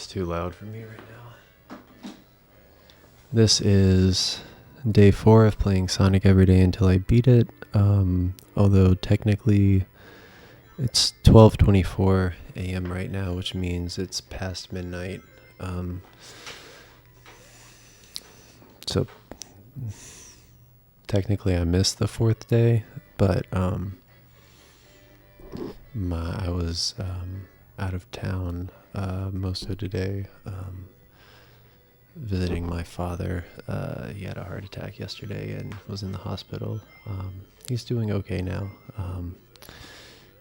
It's too loud for me right now. This is day 4 of playing Sonic every day until I beat it. Although technically it's 12:24 a.m. right now, which means it's past midnight. So technically I missed the 4th day, but I was out of town most of today, visiting my father. He had a heart attack yesterday and was in the hospital. He's doing okay now.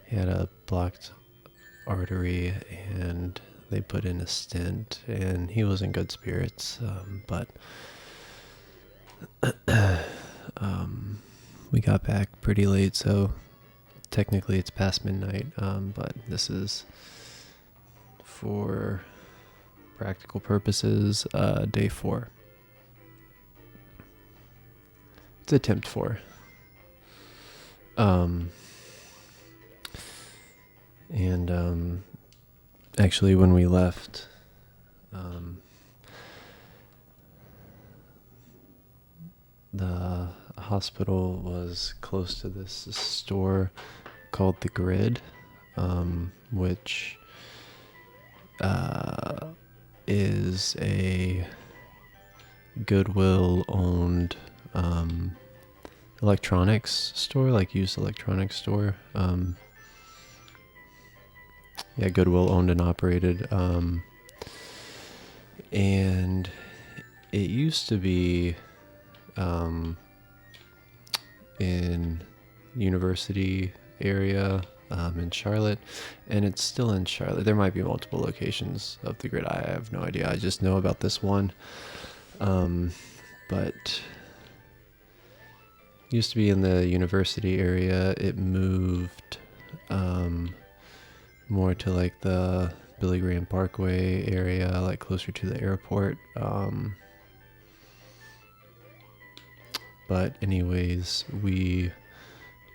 He had a blocked artery and they put in a stent, and he was in good spirits, but we got back pretty late, so technically it's past midnight, but this is, for practical purposes, day 4. It's attempt 4. Actually, when we left, the hospital was close to this store called The Grid, which is a Goodwill-owned electronics store, like used electronics store. Goodwill owned and operated. And it used to be in University area in Charlotte, and it's still in Charlotte. There might be multiple locations of The Grid. I have no idea. I just know about this one. But used to be in the University area. It moved more to like the Billy Graham Parkway area, like closer to the airport. But anyways, we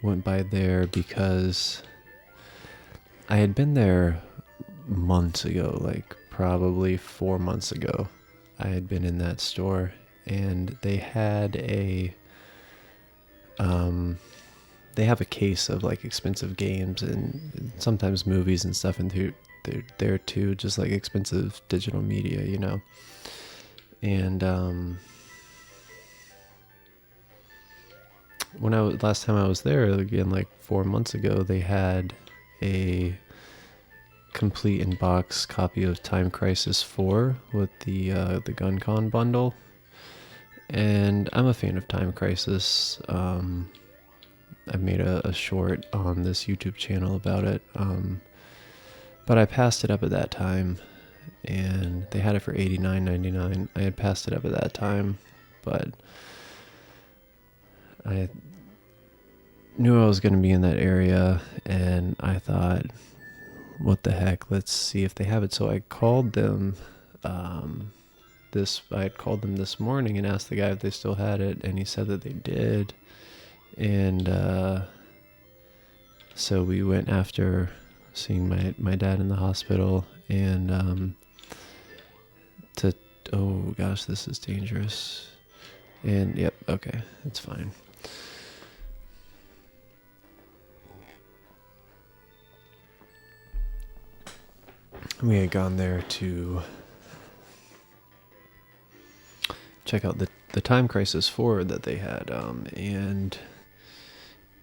went by there because I had been there months ago, like probably 4 months ago. I had been in that store, and they had they have a case of like expensive games and sometimes movies and stuff, and they're there too, just like expensive digital media, you know. And last time I was there, again, like 4 months ago, they had a complete in-box copy of Time Crisis 4 with the GunCon bundle. And I'm a fan of Time Crisis. I made a short on this YouTube channel about it. But I passed it up at that time, and they had it for $89.99. I had passed it up at that time, but I knew I was going to be in that area, and I thought, what the heck, let's see if they have it. So I called them. I had called them this morning and asked the guy if they still had it, and he said that they did. And so we went after seeing my dad in the hospital, and oh gosh, this is dangerous. And yep, okay, it's fine. We had gone there to check out the Time Crisis 4 that they had, and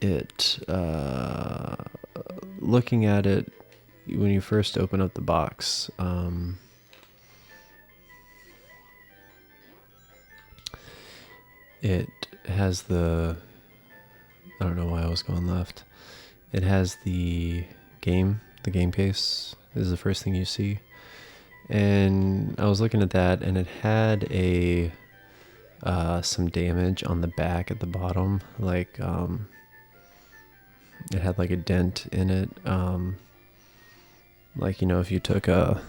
it, looking at it, when you first open up the box, it has I don't know why I was going left. It has the game case is the first thing you see. And I was looking at that, and it had some damage on the back at the bottom, like it had like a dent in it, like, you know, if you took a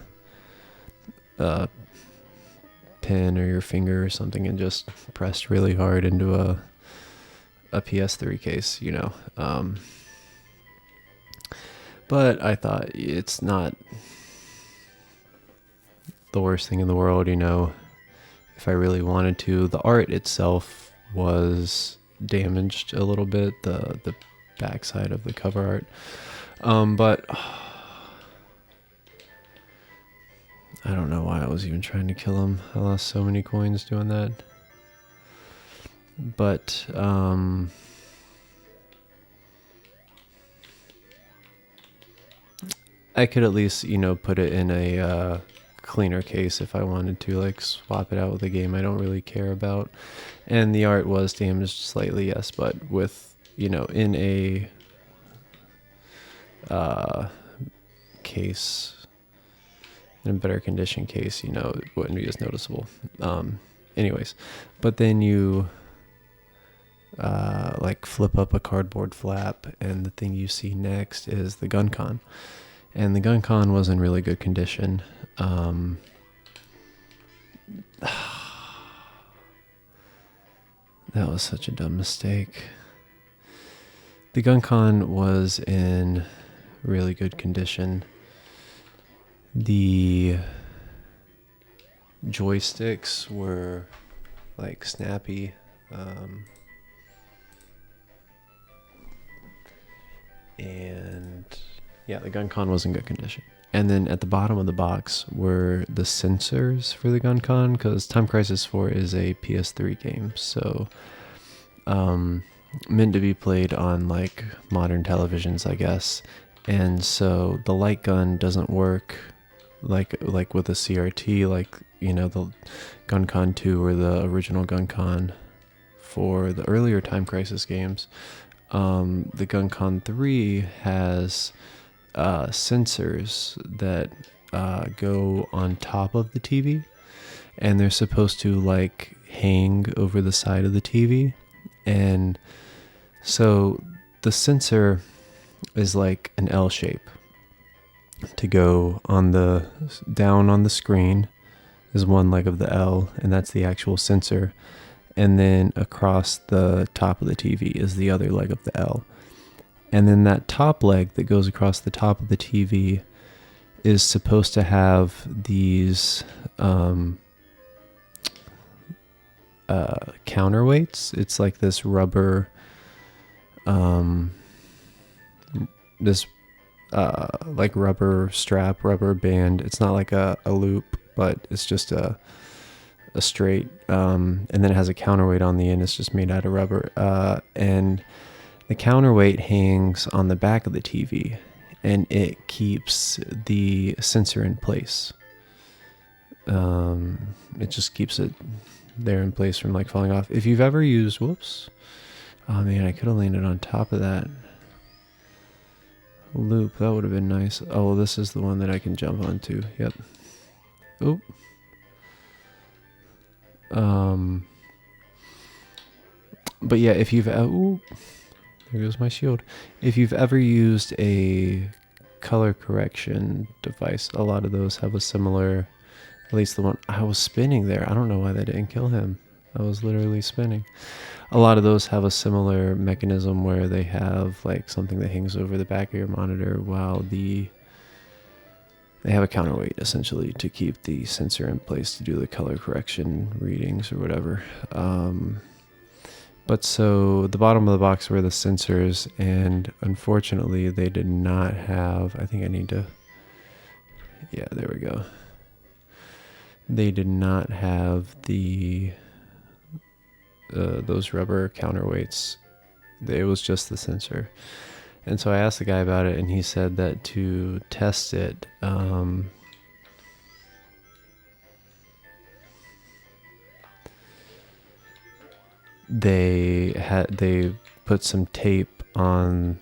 pen or your finger or something and just pressed really hard into a PS3 case, you know. But I thought it's not the worst thing in the world, if I really wanted to. The art itself was damaged a little bit, the backside of the cover art. But I don't know why I was even trying to kill him. I lost so many coins doing that. But I could at least, put it in a cleaner case if I wanted to, like swap it out with a game I don't really care about. And the art was damaged slightly, yes, but with, in a case, in a better condition case, it wouldn't be as noticeable. Anyways, but then you like flip up a cardboard flap, and the thing you see next is the GunCon. And the GunCon was in really good condition. That was such a dumb mistake. The GunCon was in really good condition. The joysticks were like snappy. And yeah, the GunCon was in good condition. And then at the bottom of the box were the sensors for the GunCon, because Time Crisis 4 is a PS3 game, so meant to be played on like modern televisions, I guess. And so the light gun doesn't work like with a CRT, like the GunCon 2 or the original GunCon for the earlier Time Crisis games. The GunCon 3 has sensors that go on top of the TV, and they're supposed to like hang over the side of the TV. And so the sensor is like an L shape to go down on the screen is one leg of the L, and that's the actual sensor. And then across the top of the TV is the other leg of the L. And then that top leg that goes across the top of the TV is supposed to have these counterweights. It's like this rubber, like rubber strap, rubber band. It's not like a loop, but it's just a straight, and then it has a counterweight on the end. It's just made out of rubber. And the counterweight hangs on the back of the TV, and it keeps the sensor in place. It just keeps it there in place from like falling off. If you've ever used, whoops, oh man, I could have landed on top of that loop. That would have been nice. Oh, well, this is the one that I can jump onto. Yep. Oop. But yeah, if you've ooh, there goes my shield. If you've ever used a color correction device, a lot of those have a similar, at least the one I was spinning there. I don't know why that didn't kill him. I was literally spinning. A lot of those have a similar mechanism where they have like something that hangs over the back of your monitor while they have a counterweight essentially to keep the sensor in place to do the color correction readings or whatever. But so the bottom of the box were the sensors, and unfortunately they did not have, I think I need to, yeah, there we go. They did not have the those rubber counterweights. It was just the sensor. And so I asked the guy about it, and he said that to test it, they put some tape on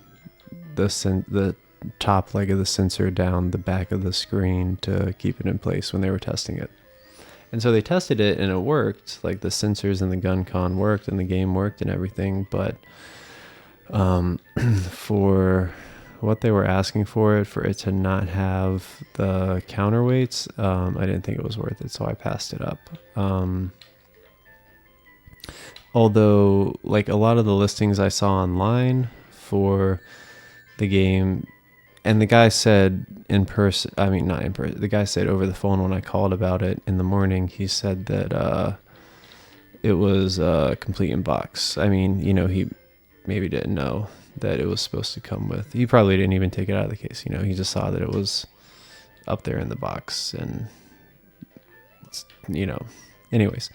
the top leg of the sensor down the back of the screen to keep it in place when they were testing it. And so they tested it, and it worked. Like the sensors in the GunCon worked, and the game worked, and everything. But for what they were asking for it to not have the counterweights, I didn't think it was worth it, so I passed it up. Although, like a lot of the listings I saw online for the game, And the guy said in person, I mean, not in person, the guy said over the phone when I called about it in the morning, he said that it was complete in box. I mean, he maybe didn't know that it was supposed to come with. He probably didn't even take it out of the case. He just saw that it was up there in the box. And, anyways,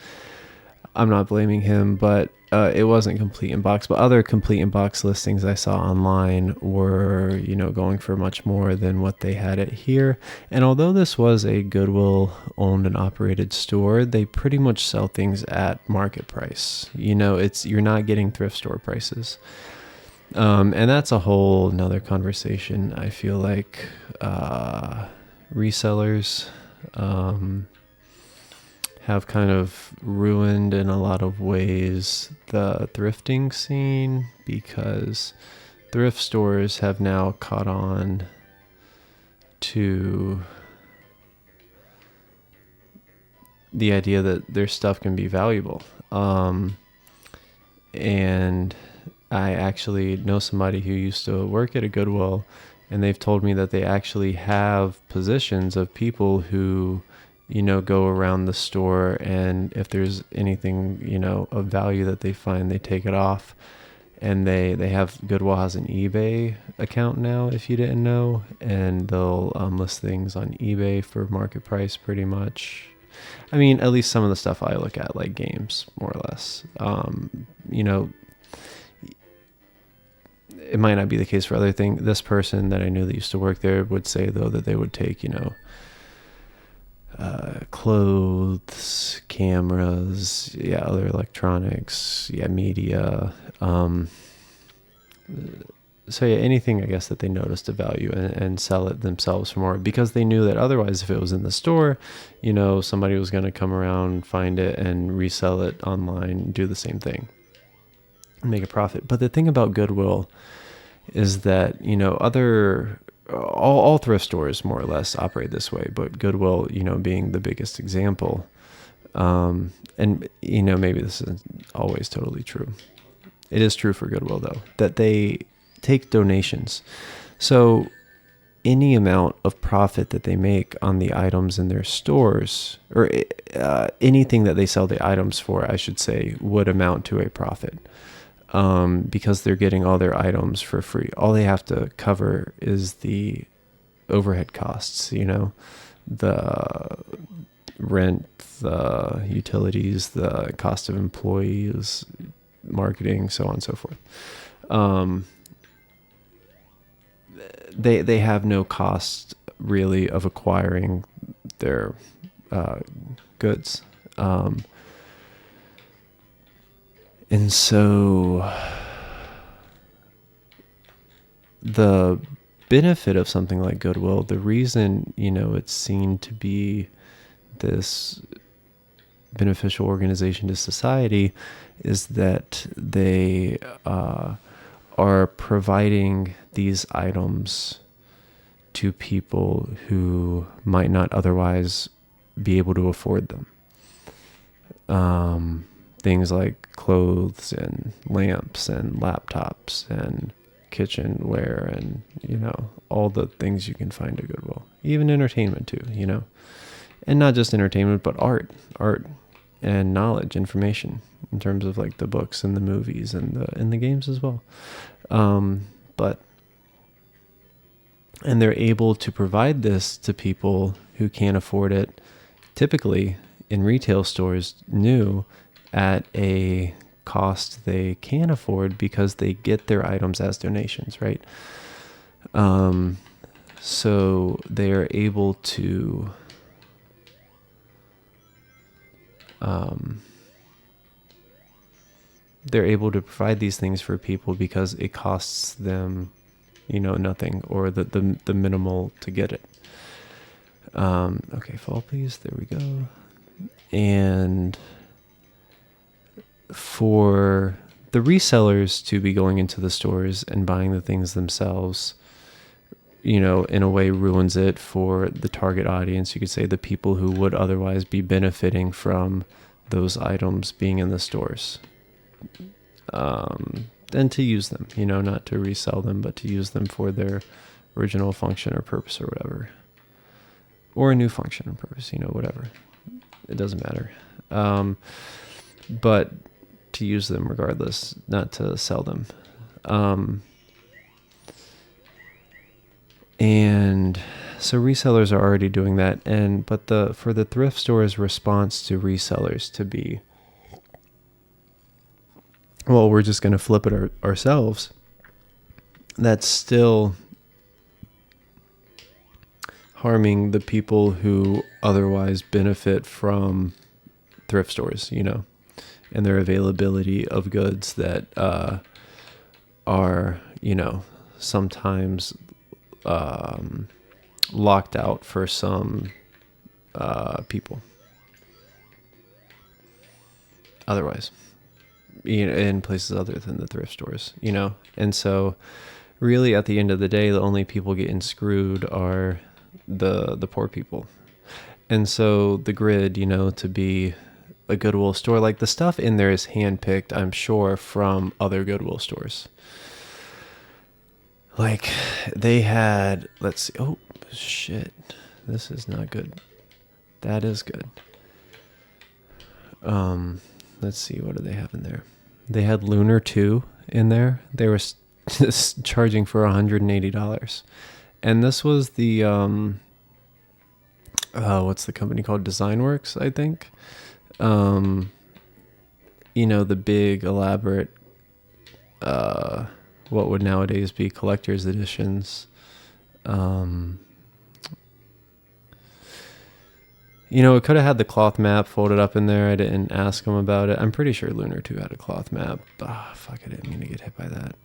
I'm not blaming him, but it wasn't complete in box. But other complete in box listings I saw online were, going for much more than what they had it here. And although this was a Goodwill owned and operated store, they pretty much sell things at market price. You're not getting thrift store prices. And that's a whole nother conversation. I feel like resellers have kind of ruined in a lot of ways the thrifting scene, because thrift stores have now caught on to the idea that their stuff can be valuable. And I actually know somebody who used to work at a Goodwill, and they've told me that they actually have positions of people who go around the store, and if there's anything, of value that they find, they take it off. And they have, Goodwill has an eBay account now, if you didn't know, and they'll list things on eBay for market price pretty much. I mean, at least some of the stuff I look at, like games, more or less. It might not be the case for other things. This person that I knew that used to work there would say, though, that they would take, clothes, cameras, other electronics, media, anything, I guess, that they noticed a value and sell it themselves for more, because they knew that otherwise, if it was in the store, somebody was going to come around, find it, and resell it online, do the same thing, make a profit. But the thing about Goodwill is that, all thrift stores more or less operate this way, but Goodwill, being the biggest example. And maybe this isn't always totally true. It is true for Goodwill, though, that they take donations. So any amount of profit that they make on the items in their stores, or anything that they sell the items for, I should say, would amount to a profit. Because they're getting all their items for free. All they have to cover is the overhead costs, the rent, the utilities, the cost of employees, marketing, so on and so forth. They have no cost really of acquiring their goods. And so the benefit of something like Goodwill, the reason, it's seen to be this beneficial organization to society, is that they are providing these items to people who might not otherwise be able to afford them. Things like clothes and lamps and laptops and kitchenware and, all the things you can find at Goodwill. Even entertainment too, And not just entertainment, but art and knowledge, information, in terms of like the books and the movies and the games as well. And they're able to provide this to people who can't afford it, typically in retail stores, new, at a cost they can afford, because they get their items as donations, right? So they're able to provide these things for people because it costs them, nothing, or the minimal to get it. Okay, fall please. There we go. And for the resellers to be going into the stores and buying the things themselves, in a way ruins it for the target audience. You could say the people who would otherwise be benefiting from those items being in the stores. And to use them, not to resell them, but to use them for their original function or purpose or whatever, or a new function and purpose, whatever. It doesn't matter. But to use them regardless, not to sell them. And so resellers are already doing that. But for the thrift store's response to resellers to be, well, we're just going to flip it ourselves, that's still harming the people who otherwise benefit from thrift stores, and their availability of goods that are, sometimes locked out for some people otherwise, in places other than the thrift stores, and so really at the end of the day, the only people getting screwed are the poor people. And so the grid, to be a Goodwill store, like the stuff in there is handpicked, I'm sure, from other Goodwill stores. Like they had, let's see, oh shit, this is not good. That is good. Let's see, what do they have in there? They had Lunar 2 in there. They were just charging for $180. And this was the, what's the company called? Designworks, I think. The big elaborate, what would nowadays be collector's editions. It could have had the cloth map folded up in there. I didn't ask them about it. I'm pretty sure Lunar 2 had a cloth map. Fuck, I didn't mean to get hit by that.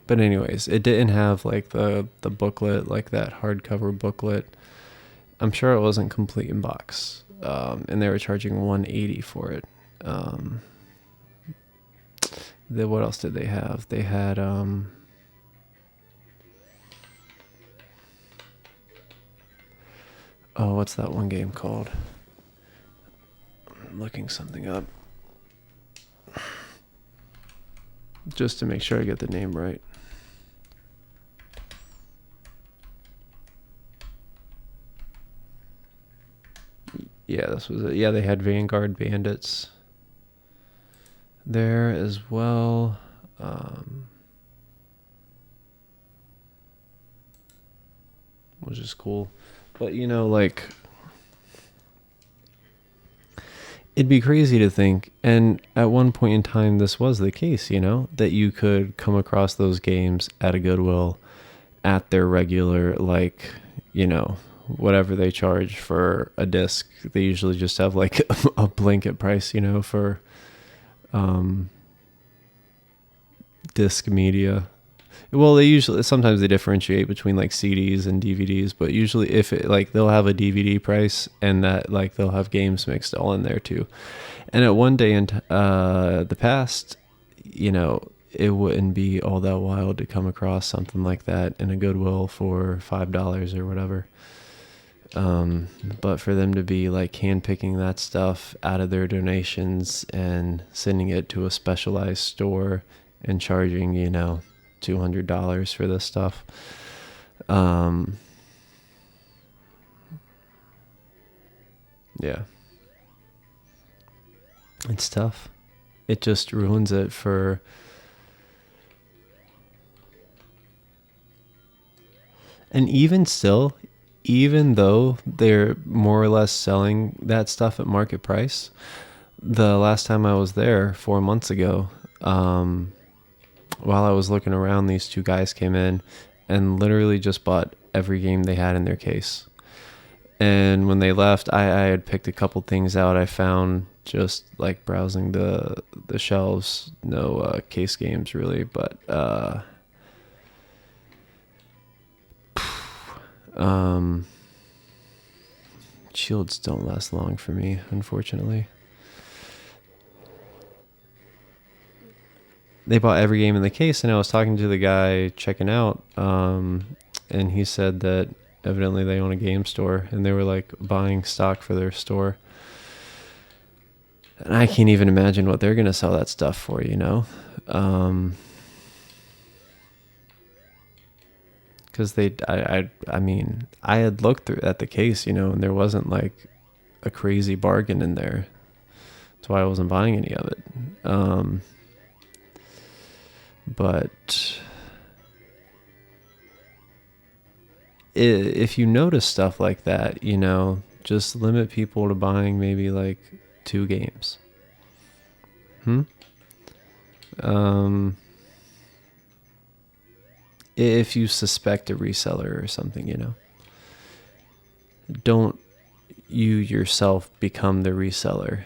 But anyways, it didn't have like the booklet, like that hardcover booklet. I'm sure it wasn't complete in box. And they were charging $180 for it. What else did they have? They had, what's that one game called? I'm looking something up. Just to make sure I get the name right. Yeah, this was it. Yeah, they had Vanguard Bandits there as well. Which is cool. But, it'd be crazy to think, and at one point in time this was the case, that you could come across those games at a Goodwill at their regular, whatever they charge for a disc. They usually just have like a blanket price, for disc media. Well, sometimes they differentiate between like CDs and DVDs, but usually they'll have a DVD price and that they'll have games mixed all in there too. And at one day in the past, it wouldn't be all that wild to come across something like that in a Goodwill for $5 or whatever. But for them to be handpicking that stuff out of their donations and sending it to a specialized store and charging, $200 for this stuff. Yeah. It's tough. It just ruins it for... And even still, even though they're more or less selling that stuff at market price, the last time I was there 4 months ago, while I was looking around, these two guys came in and literally just bought every game they had in their case. And when they left, I had picked a couple things out I found just browsing the shelves. No case games really, but shields don't last long for me, unfortunately. They bought every game in the case, and I was talking to the guy checking out, and he said that evidently they own a game store, and they were buying stock for their store. And I can't even imagine what they're going to sell that stuff for, because I mean, I had looked through at the case, you know, and there wasn't like a crazy bargain in there. That's why I wasn't buying any of it. But if you notice stuff like that, you know, just limit people to buying maybe like 2 games. If you suspect a reseller or something, you know, don't you yourself become the reseller.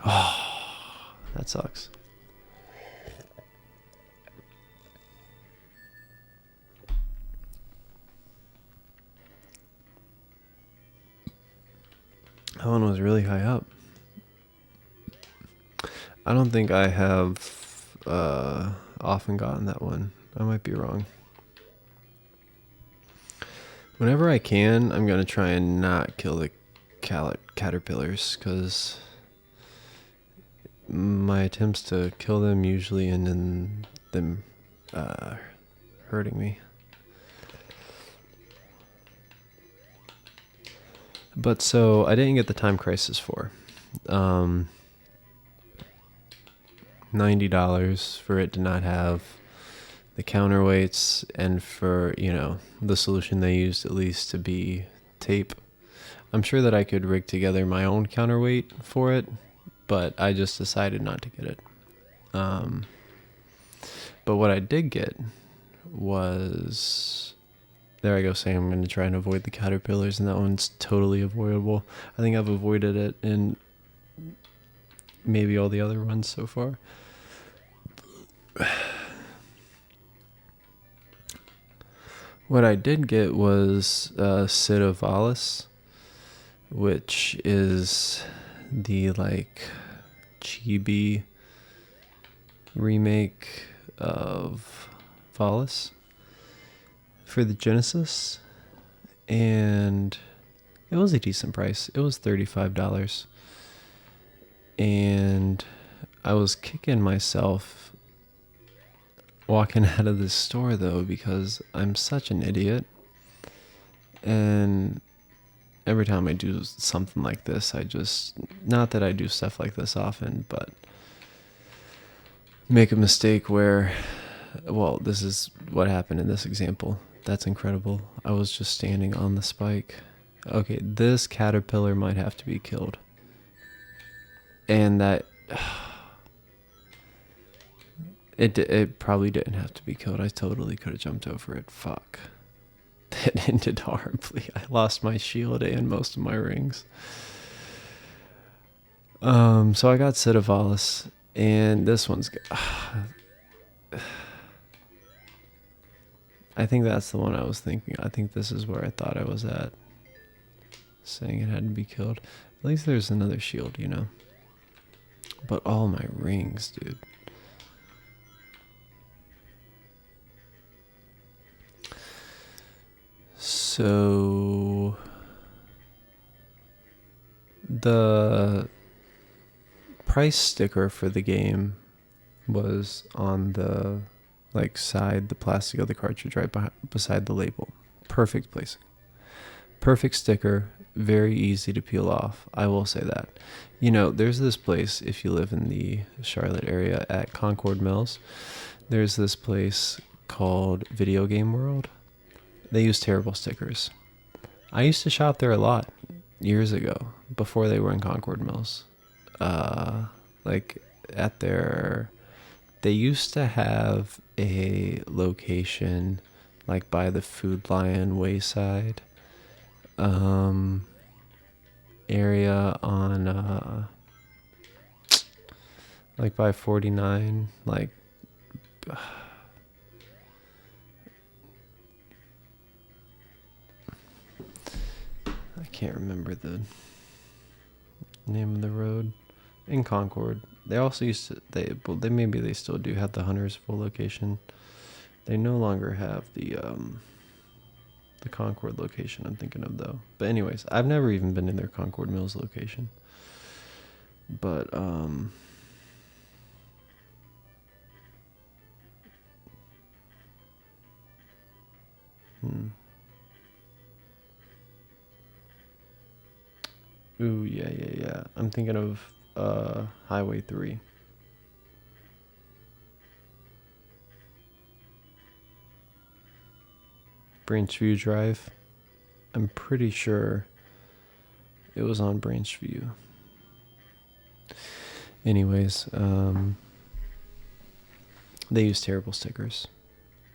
Oh, that sucks. That one was really high up. I don't think I have often gotten that one. I might be wrong. Whenever I can, I'm going to try and not kill the caterpillars, because my attempts to kill them usually end in them hurting me. But so I didn't get the Time Crisis 4. $90 for it to not have the counterweights, and for, you know, the solution they used at least to be tape. I'm sure that I could rig together my own counterweight for it, but I just decided not to get it. But what I did get was, there I go saying I'm going to try and avoid the caterpillars, and that one's totally avoidable. I think I've avoided it in maybe all the other ones so far. What I did get was Cid of Valis, which is the like chibi remake of Valis for the Genesis, and it was a decent price. It was $35, and I was kicking myself walking out of this store though, because I'm such an idiot, and every time I do something like this, I just, not that I do stuff like this often, but make a mistake where, well, this is what happened in this example. That's incredible. I was just standing on the spike. Okay, this caterpillar might have to be killed. And that, it probably didn't have to be killed. I totally could have jumped over it. Fuck. That ended horribly. I lost my shield and most of my rings. So I got Cid of Valis, and this one's, I think that's the one I was thinking. I think this is where I thought I was at, saying it had to be killed. At least there's another shield, you know. But all my rings, dude. So the price sticker for the game was on the like side, the plastic of the cartridge, right beside the label. Perfect placing. Perfect sticker, very easy to peel off. I will say that. You know, there's this place, if you live in the Charlotte area, at Concord Mills, there's this place called Video Game World. They use terrible stickers. I used to shop there a lot years ago, before they were in Concord Mills. Like at their, they used to have a location like by the Food Lion Wayside area on like by 49, like I can't remember the name of the road in Concord. They also used to, they maybe they still do have the Huntersville location. They no longer have the Concord location I'm thinking of though. But anyways, I've never even been in their Concord Mills location. But Ooh, yeah. I'm thinking of Highway 3. Branchview Drive. I'm pretty sure it was on Branchview. Anyways, they use terrible stickers.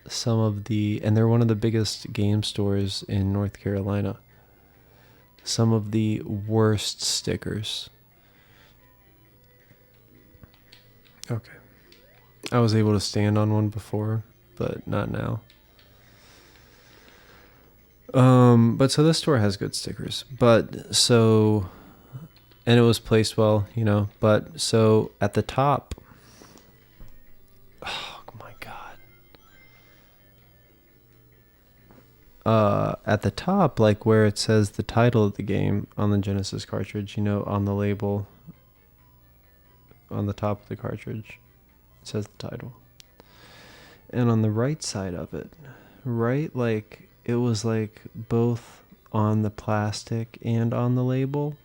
And they're one of the biggest game stores in North Carolina. Some of the worst stickers. Okay. I was able to stand on one before, but not now. But so this store has good stickers. And it was placed well, but so at the top, oh my God. At the top, like where it says the title of the game on the Genesis cartridge, on the label on the top of the cartridge, it says the title. And on the right side of it, right, like it was like both on the plastic and on the label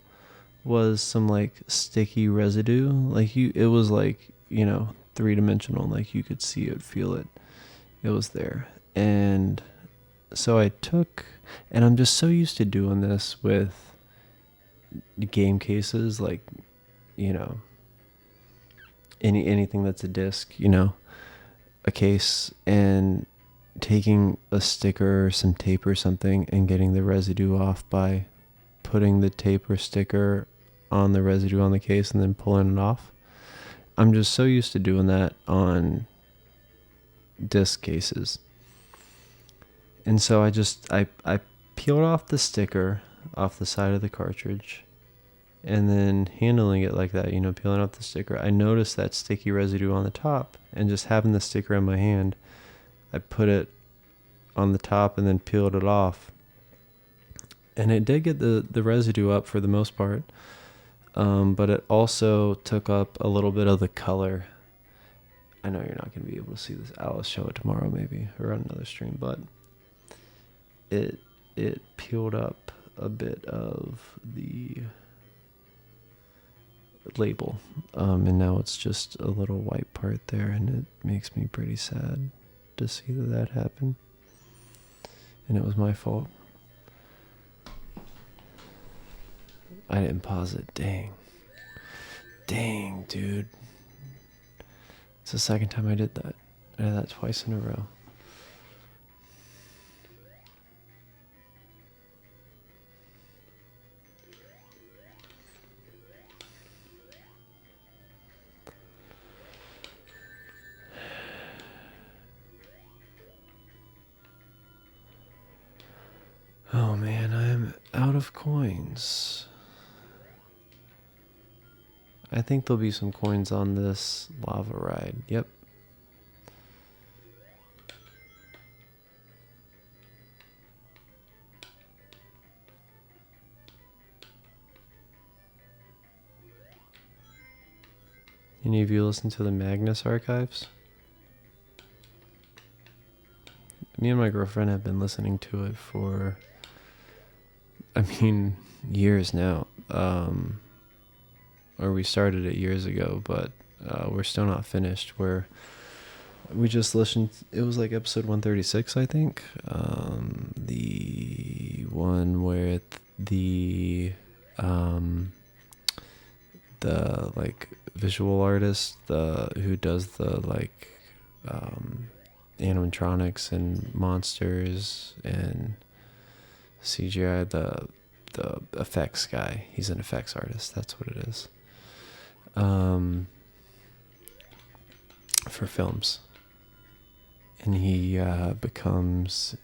was some like sticky residue. Like it was like, 3-dimensional, like you could see it, feel it. It was there. And so and I'm just so used to doing this with game cases, like, anything that's a disc, a case, and taking a sticker or some tape or something and getting the residue off by putting the tape or sticker on the residue on the case and then pulling it off. I'm just so used to doing that on disc cases. And so I peeled off the sticker off the side of the cartridge, and then handling it like that, peeling off the sticker, I noticed that sticky residue on the top, and just having the sticker in my hand, I put it on the top and then peeled it off. And it did get the residue up for the most part, but it also took up a little bit of the color. I know you're not going to be able to see this. I'll show it tomorrow maybe, or on another stream, but it peeled up a bit of the label, and now it's just a little white part there, and it makes me pretty sad to see that happened, and it was my fault. I didn't pause it. Dang, dude. It's the second time I did that. I did that twice in a row. Oh man, I'm out of coins. I think there'll be some coins on this lava ride. Yep. Any of you listen to the Magnus archives? Me and my girlfriend have been listening to it for, years now. Or we started it years ago, but we're still not finished. We just listened. It was like episode 136, I think. The one with the like visual artist, who does the like animatronics and monsters and CGI, the effects guy. He's an effects artist. That's what it is. For films. And he becomes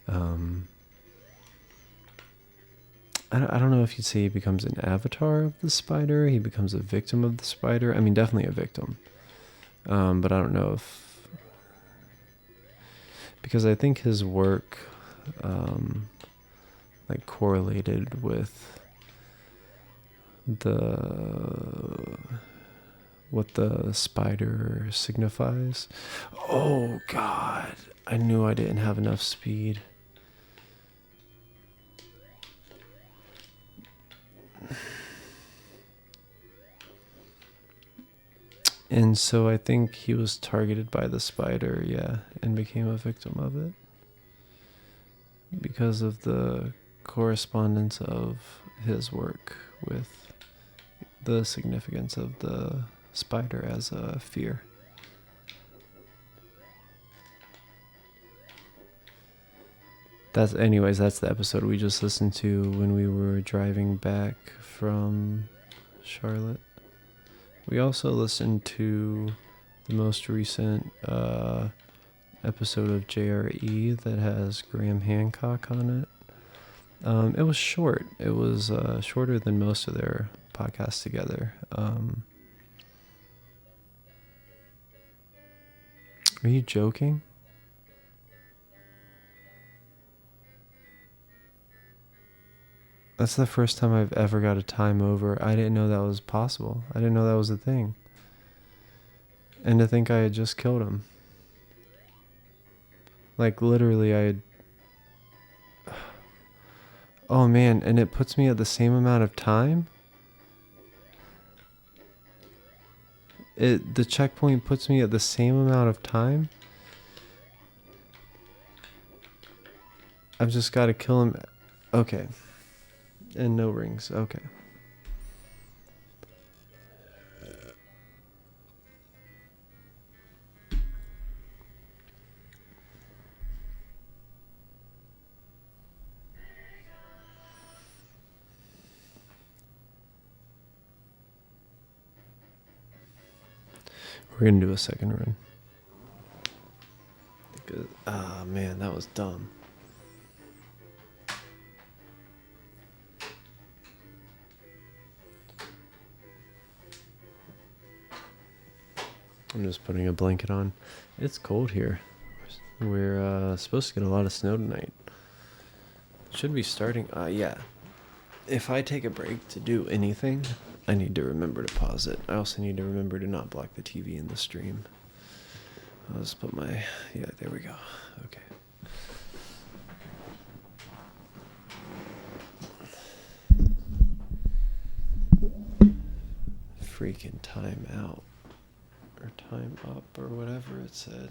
I don't know if you'd say he becomes an avatar of the spider. He becomes a victim of the spider. Definitely a victim. But I don't know if, because I think his work like correlated with what the spider signifies. Oh God, I knew I didn't have enough speed. And so I think he was targeted by the spider, yeah, and became a victim of it because of the correspondence of his work with the significance of the spider as a fear. That's the episode we just listened to when we were driving back from Charlotte. We also listened to the most recent episode of JRE that has Graham Hancock on it. It was short. It was shorter than most of their podcasts together. Are you joking? That's the first time I've ever got a time over. I didn't know that was possible. I didn't know that was a thing. And to think I had just killed him. Like, literally, I had... Oh, man, and it puts me at the same amount of time? The checkpoint puts me at the same amount of time? I've just got to kill him. Okay. And no rings. Okay. We're going to do a second run. Ah, man, that was dumb. I'm just putting a blanket on. It's cold here. We're supposed to get a lot of snow tonight. Should be starting. Yeah. If I take a break to do anything, I need to remember to pause it. I also need to remember to not block the TV in the stream. I'll just put my... Yeah, there we go. Okay. Freaking time out. Or time up, or whatever it said.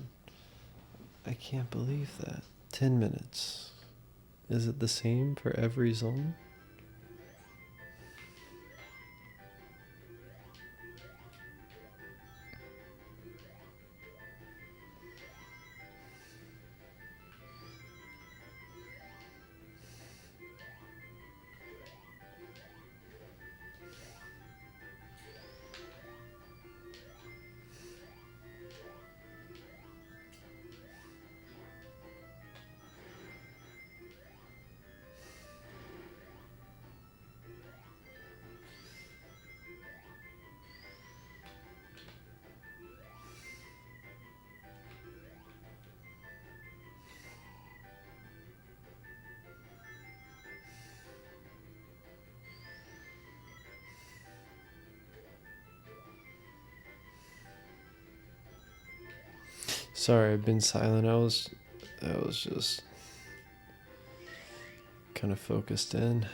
I can't believe that. 10 minutes. Is it the same for every zone? Sorry, I've been silent. I was just kind of focused in.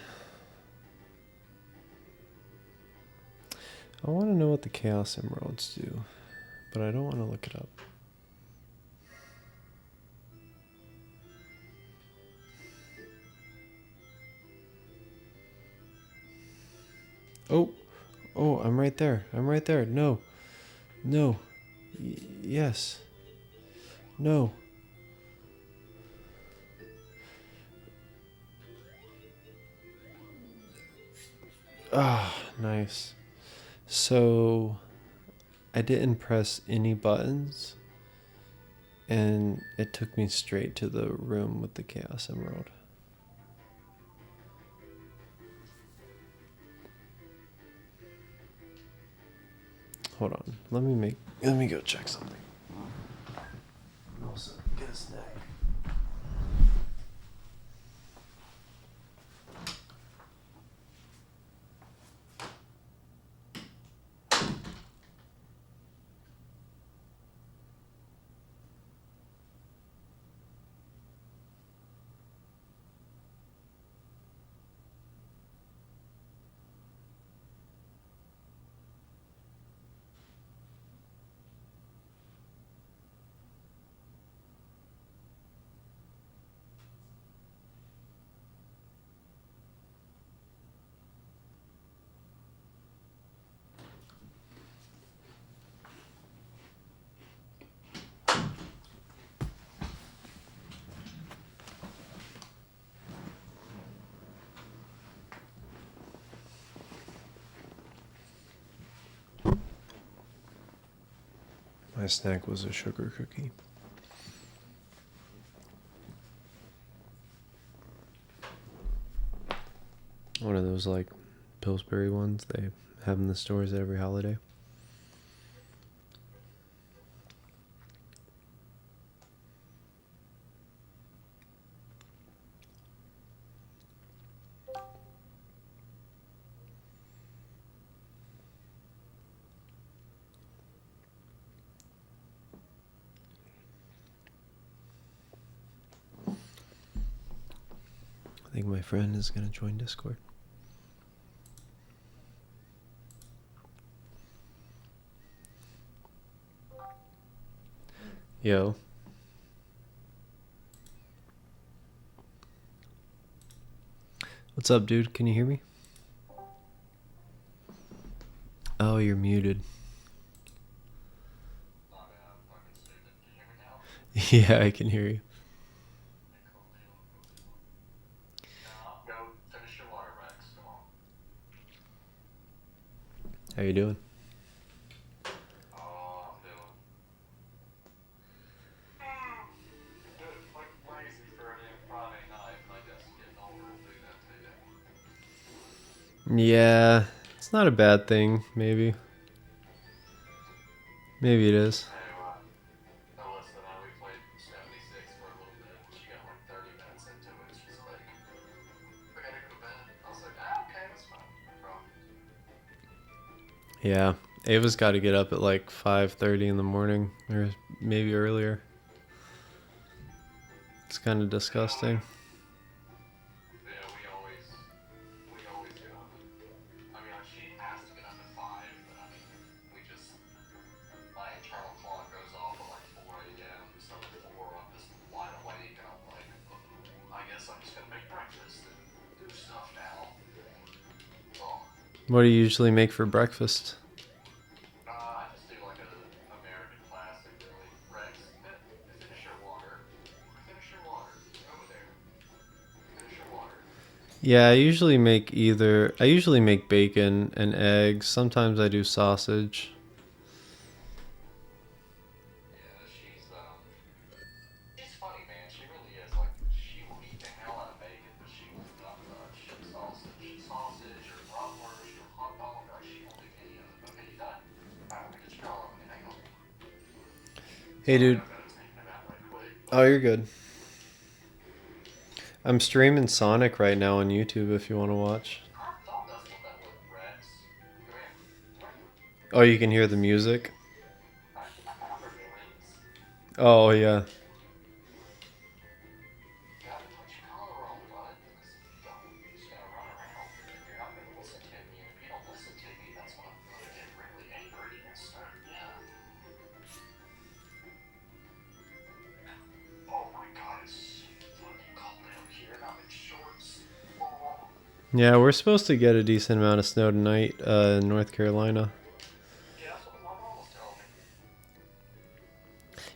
I want to know what the Chaos Emeralds do, but I don't want to look it up. Oh, I'm right there. No. Yes. No. Ah, nice. So, I didn't press any buttons, and it took me straight to the room with the Chaos Emerald. Hold on. Let me go check something. Also, get a snack. My snack was a sugar cookie. One of those like Pillsbury ones they have in the stores every holiday. I think my friend is going to join Discord. Yo. What's up, dude? Can you hear me? Oh, you're muted. Yeah, I can hear you. How you doing? Yeah, it's not a bad thing, maybe. Maybe it is. Yeah, Ava's got to get up at like 5:30 in the morning, or maybe earlier. It's kind of disgusting. What do you usually make for breakfast? Yeah, I usually make bacon and eggs. Sometimes I do sausage. Hey, dude. Oh, you're good. I'm streaming Sonic right now on YouTube if you want to watch. Oh, you can hear the music? Oh, yeah. Yeah, we're supposed to get a decent amount of snow tonight in North Carolina.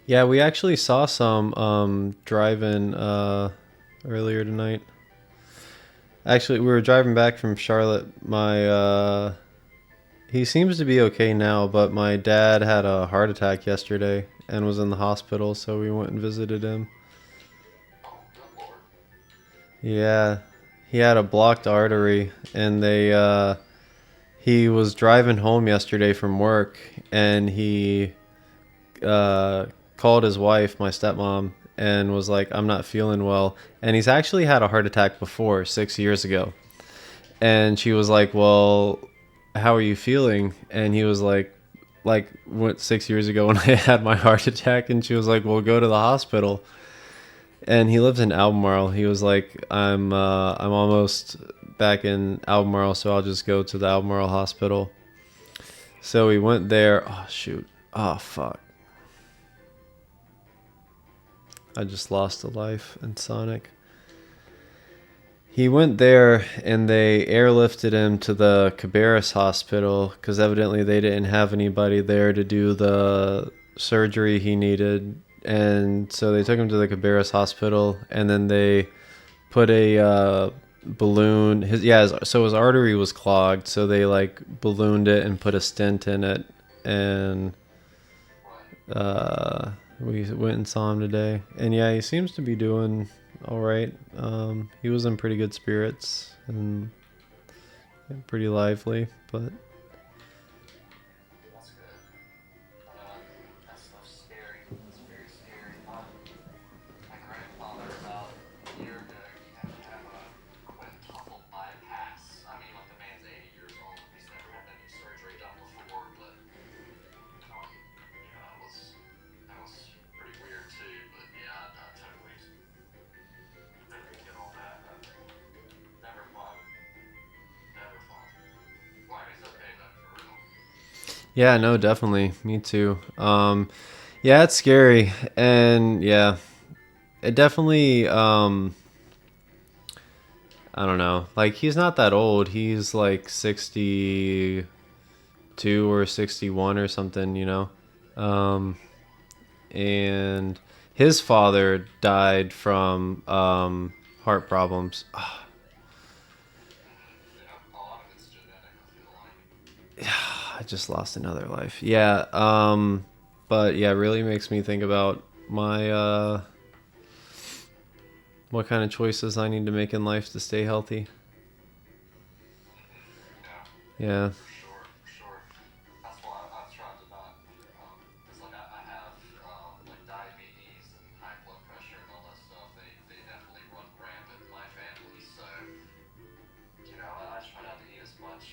Yeah, we actually saw some driving earlier tonight. Actually, we were driving back from Charlotte. He seems to be okay now, but my dad had a heart attack yesterday and was in the hospital, so we went and visited him. Yeah, he had a blocked artery, and he was driving home yesterday from work, and he called his wife, my stepmom, and was like, "I'm not feeling well." And he's actually had a heart attack before, 6 years ago. And she was like, "Well, how are you feeling?" And he was like, what, 6 years ago when I had my heart attack? And she was like, "Well, go to the hospital." And he lives in Albemarle. He was like, I'm almost back in Albemarle, so I'll just go to the Albemarle hospital. So we went there. Oh, shoot. Oh, fuck. I just lost a life in Sonic. He went there and they airlifted him to the Cabarrus hospital because evidently they didn't have anybody there to do the surgery he needed. And so they took him to the Cabarrus hospital, and then they put a balloon. So his artery was clogged, so they like ballooned it and put a stent in it, and We went and saw him today, and yeah, he seems to be doing all right. He was in pretty good spirits and pretty lively, but That's good. That stuff's scary. It's very scary. My grandfather, about a year ago, he had to have a quintuple bypass. I mean, like the man's 80 years old. He's never had any surgery done before, but that was pretty weird too. But yeah, I totally get all that. Never fun. Never fun. Well, he's okay though, for real. yeah, no, definitely, me too. Yeah, it's scary, and yeah, it definitely. I don't know. Like he's not that old. He's like 62 or 61 or something, you know. Um, and his father died from heart problems. Yeah, a lot of it's genetic, I feel like. I just lost another life. Yeah. But yeah, it really makes me think about my what kind of choices I need to make in life to stay healthy. Yeah. Yeah. For sure, for sure. That's why I've tried to not, because like I have like diabetes and high blood pressure and all that stuff. They definitely run rampant in my family. So I try not to eat as much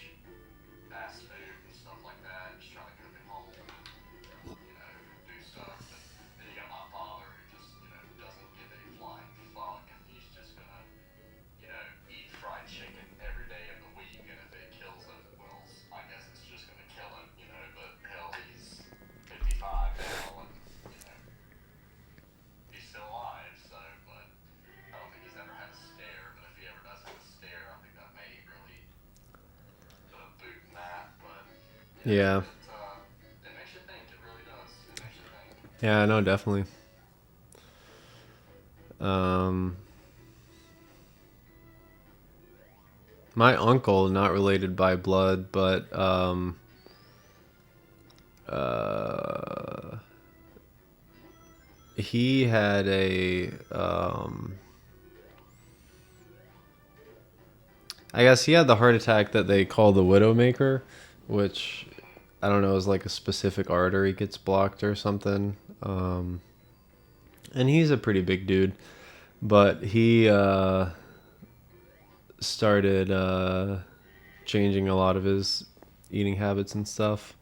fast food and stuff like that. Just try to cook at home and do stuff. And then you got my father who just doesn't give a flying fuck, and he's just gonna eat fried chicken every day of the week, and if it kills him, well, I guess it's just gonna kill him, but hell, he's 55 now, and, he's still alive, so, but I don't think he's ever had a stare, but if he ever does have a stare, I think that may really put a boot in that, but, Yeah. it makes you think, it really does, it makes you think. Yeah, no, definitely. Um my uncle, not related by blood, but uh he had a I guess he had the heart attack that they call the Widowmaker, which I don't know is like a specific artery gets blocked or something. And he's a pretty big dude, but he started changing a lot of his eating habits and stuff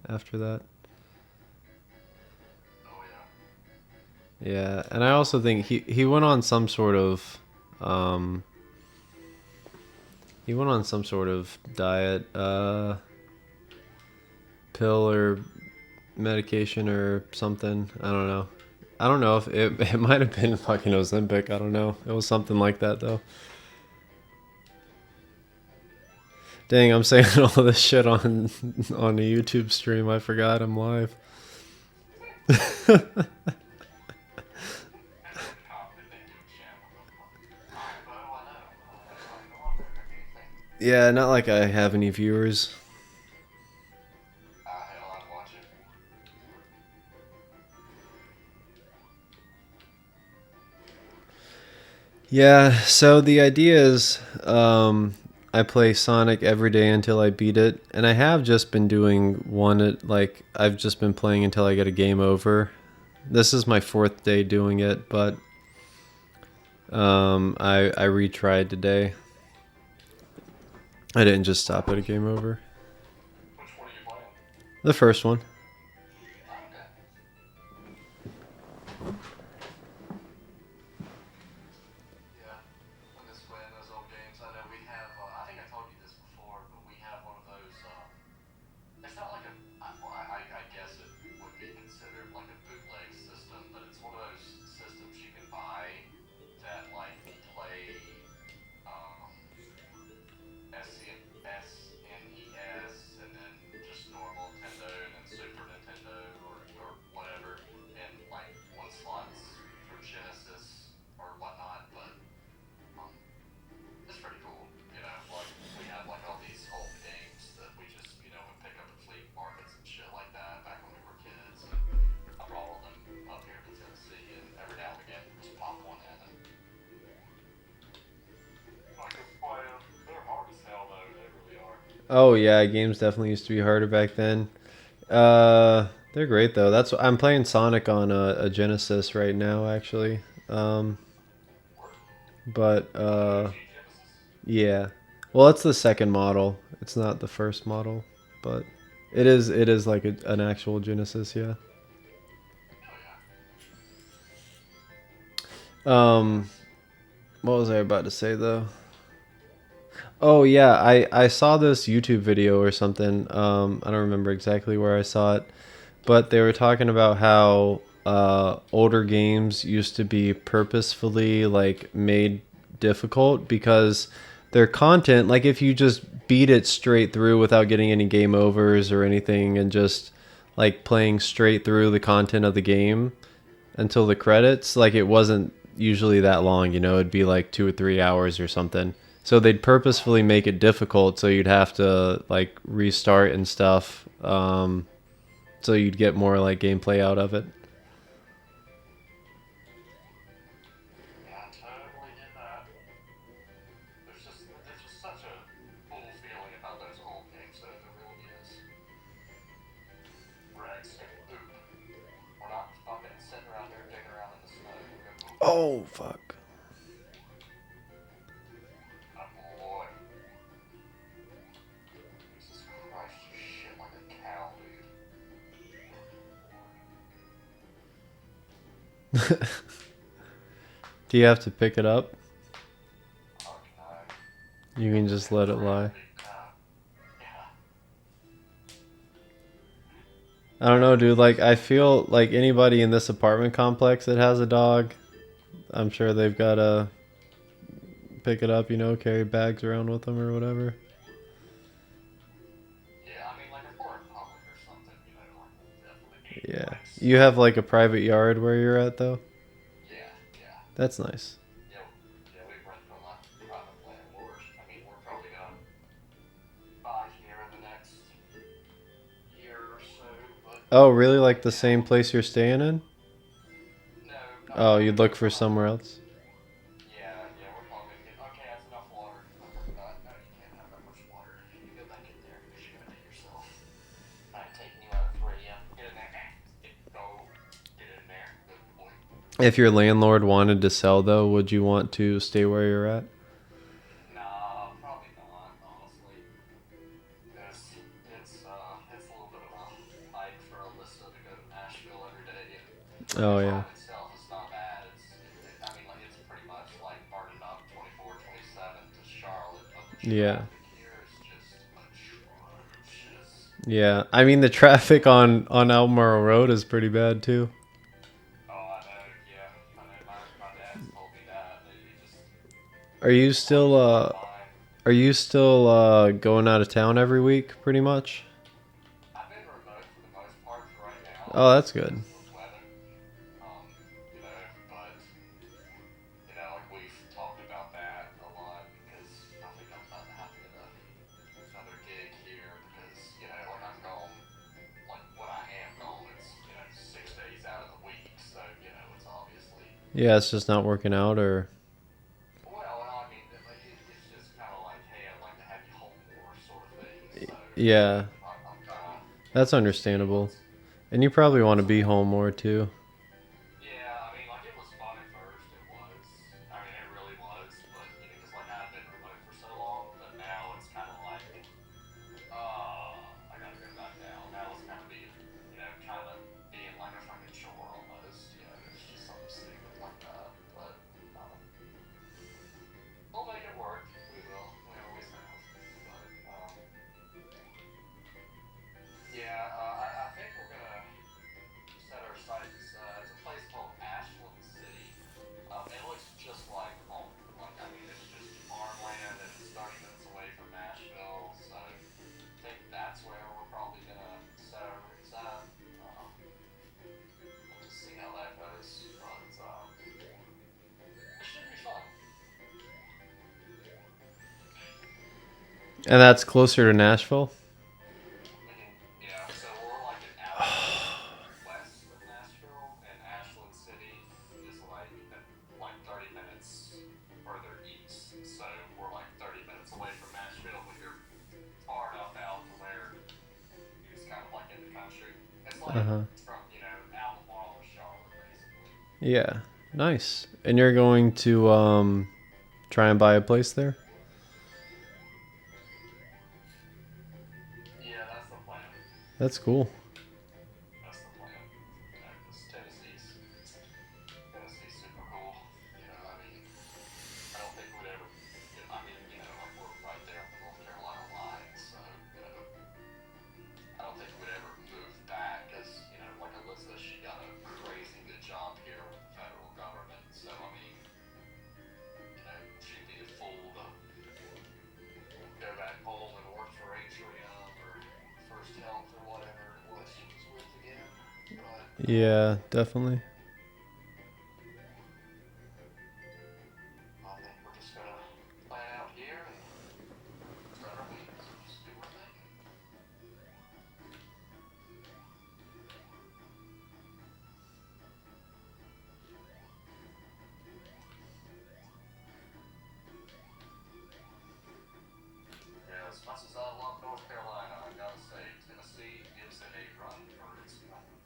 after that. Oh, yeah. Yeah, and I also think he went on some sort of um, he went on some sort of diet, pill or medication or something. I don't know. I don't know if it might have been fucking Ozempic. I don't know. It was something like that though. Dang, I'm saying all this shit on a YouTube stream. I forgot I'm live. That's what confident they do channel. Alright, Bo, I know. Go on there, anything. Yeah, not like I have any viewers. Hell, I'd watch it. Yeah, so the idea is I play Sonic every day until I beat it, and I have just been doing one like I've just been playing until I get a game over. This is my fourth day doing it, but I retried today. I didn't just stop at a game over. Which one are you playing? The first one. Okay. Yeah. I'm just playing those old games. I know we have, I think I told you this before, but we have one of those, it's not like well, I guess it would be considered like a bootleg system, but it's one of those systems you can buy that, like, play, um, SNES and then just normal Nintendo and then Super Oh yeah, games definitely used to be harder back then. They're great though. That's I'm playing Sonic on a Genesis right now, actually. Um, Or but the OG Genesis? yeah. Well, it's the second model. It's not the first model, but it is like an actual Genesis, yeah. Oh yeah. Um, Nice. what was I about to say though? Oh yeah, I saw this YouTube video or something. I don't remember exactly where I saw it, but they were talking about how older games used to be purposefully like made difficult because their content, like if you just beat it straight through without getting any game overs or anything and just like playing straight through the content of the game until the credits, like it wasn't usually that long, it'd be like 2 or 3 hours or something. So they'd Right. purposefully make it difficult so you'd have to like restart and stuff. So you'd get more like gameplay out of it. Yeah, I totally get that. There's just such a cool feeling about those old games, though. There really is. Rex, oop. We're not fucking sitting around here digging around in the snow. We're gonna go poop. Oh fuck. Oh boy. Jesus Christ, you shit like a cow, dude. Good lord. Do you have to pick it up? Fuck no. You can just Damn let it crap, lie. dude. No. Yeah. I don't know, dude. Like, Jesus. I feel like anybody in this apartment complex that has a dog, I'm sure they've got to pick it up, carry bags around with them or whatever. Yeah, I mean, like, if we're in public or something, like, we'll definitely be, Yeah. like, You have stuck. like a private yard where you're at, though? Yeah, yeah. That's nice. Yeah, yeah, we rent from a private landlord. I mean, we're probably gonna buy here in the next year or so, but Oh, really? Like right the same now, place you're staying in? no, not Oh, really. you'd look We're for gonna, somewhere else? yeah, yeah, we're probably gonna get. Okay, that's enough water. I forgot. No, you can't have that much water. You go back in there because you're gonna hit yourself. I ain't taking you out at 3 a.m. Get in there. Go. Get in there. Good boy. If your landlord wanted to sell, though, would you want to stay where you're at? Nah, probably not, honestly. Because it's a little bit of a hike for Alyssa to go to Nashville every day, and the Oh, yeah. drive itself is not bad. I mean, like, it's pretty much like burning up 24, 27 to Charlotte, but the Yeah. traffic here is just atrocious. Yeah. I mean, the traffic on Albemarle Road is pretty bad, too. Oh, I know, yeah, I know. My dad's told me that he just Are you parks still, right uh, by. are you still, going out of town every week, pretty much? I've been remote for the most part for right now, Oh, that's just good. because of the weather. But like we've talked about that a lot because I think I'm about to have to get another gig here because like I'm gone, like when I am gone, it's 6 days out of the week, so it's obviously Yeah, it's just not working out, or. well, I mean, it's just kind of like, hey, I'd like to have you home more, sort of thing. So Yeah, I'm kind of that's seeing understandable. what's And you probably want to be available. home more, too. Yeah, I mean, like it was fun at first. It was. I mean, it really was. But because like I've been remote for so long, but now it's kind of like, I gotta go back down. Now it's kind of being, kind of being like a fucking chore almost. It's just something stupid like that. But um, we'll make it work. We will. We always have. But yeah, I think we're gonna set our sights. It's a place called Ashland City. It looks just like home. Like, I mean, it's just farmland and it's 30 minutes away from Nashville. So I think that's where we're probably gonna set our roots at. We'll just see how that goes. But it should be fun. And that's closer to Nashville? Yeah, so we're like an hour west of Nashville, and Ashland City is like 30 minutes further east. So we're like 30 minutes away from Nashville, but you're far enough Uh-huh. from, Albemarle or Charlotte, basically. Yeah. Nice. And you're going to try and buy a place there? Yeah, that's the plan. That's cool. That's the plan. Because Tennessee's super cool. I mean, I don't think we'd ever. Like we're right there on the North Carolina line, so I don't think we'd ever move back. Because like Alyssa, she got a crazy good job here with the federal government. So I mean, she'd be a fool to go back home and work for Atrium or First Health or whatever it was she was with again. But Yeah, definitely. I think we're just gonna plan out here and spread our wings and just do our thing. Yeah, as much as I love North Carolina, I gotta say Tennessee gives it a run for its money.